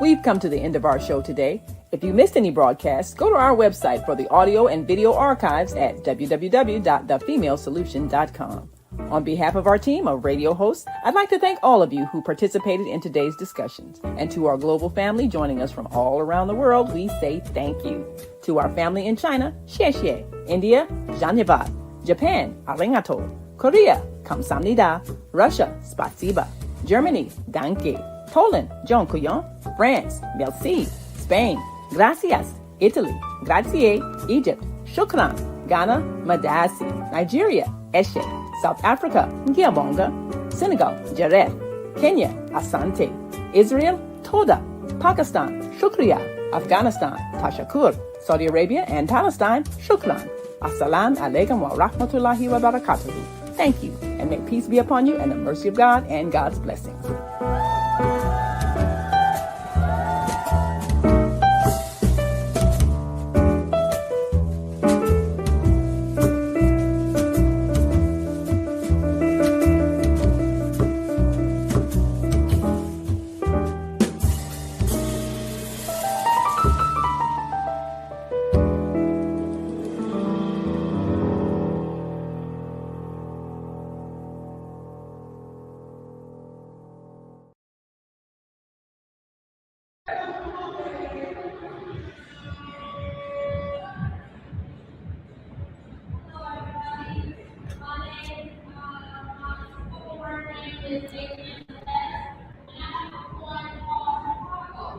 We've come to the end of our show today. If you missed any broadcasts, go to our website for the audio and video archives at www.thefemalesolution.com. On behalf of our team of radio hosts, I'd like to thank all of you who participated in today's discussions. And to our global family joining us from all around the world, we say thank you. To our family in China, xie xie. India, Dhanyavad. Japan, arigato. Korea, kamsamnida. Russia, spasiba. Germany, danke. Poland, dziękuję. France, merci. Spain, gracias. Italy, grazie. Egypt, shukran. Ghana, madasi. Nigeria, eshe. South Africa, Ngiyabonga. Senegal, Jareth. Kenya, Asante. Israel, Toda. Pakistan, Shukriya. Afghanistan, Tashakur. Saudi Arabia and Palestine, Shukran. Assalamu alaikum wa rahmatullahi wa barakatuhu. Thank you, and may peace be upon you and the mercy of God and God's blessings.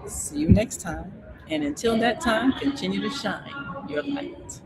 See you next time. And until that time, continue to shine your light.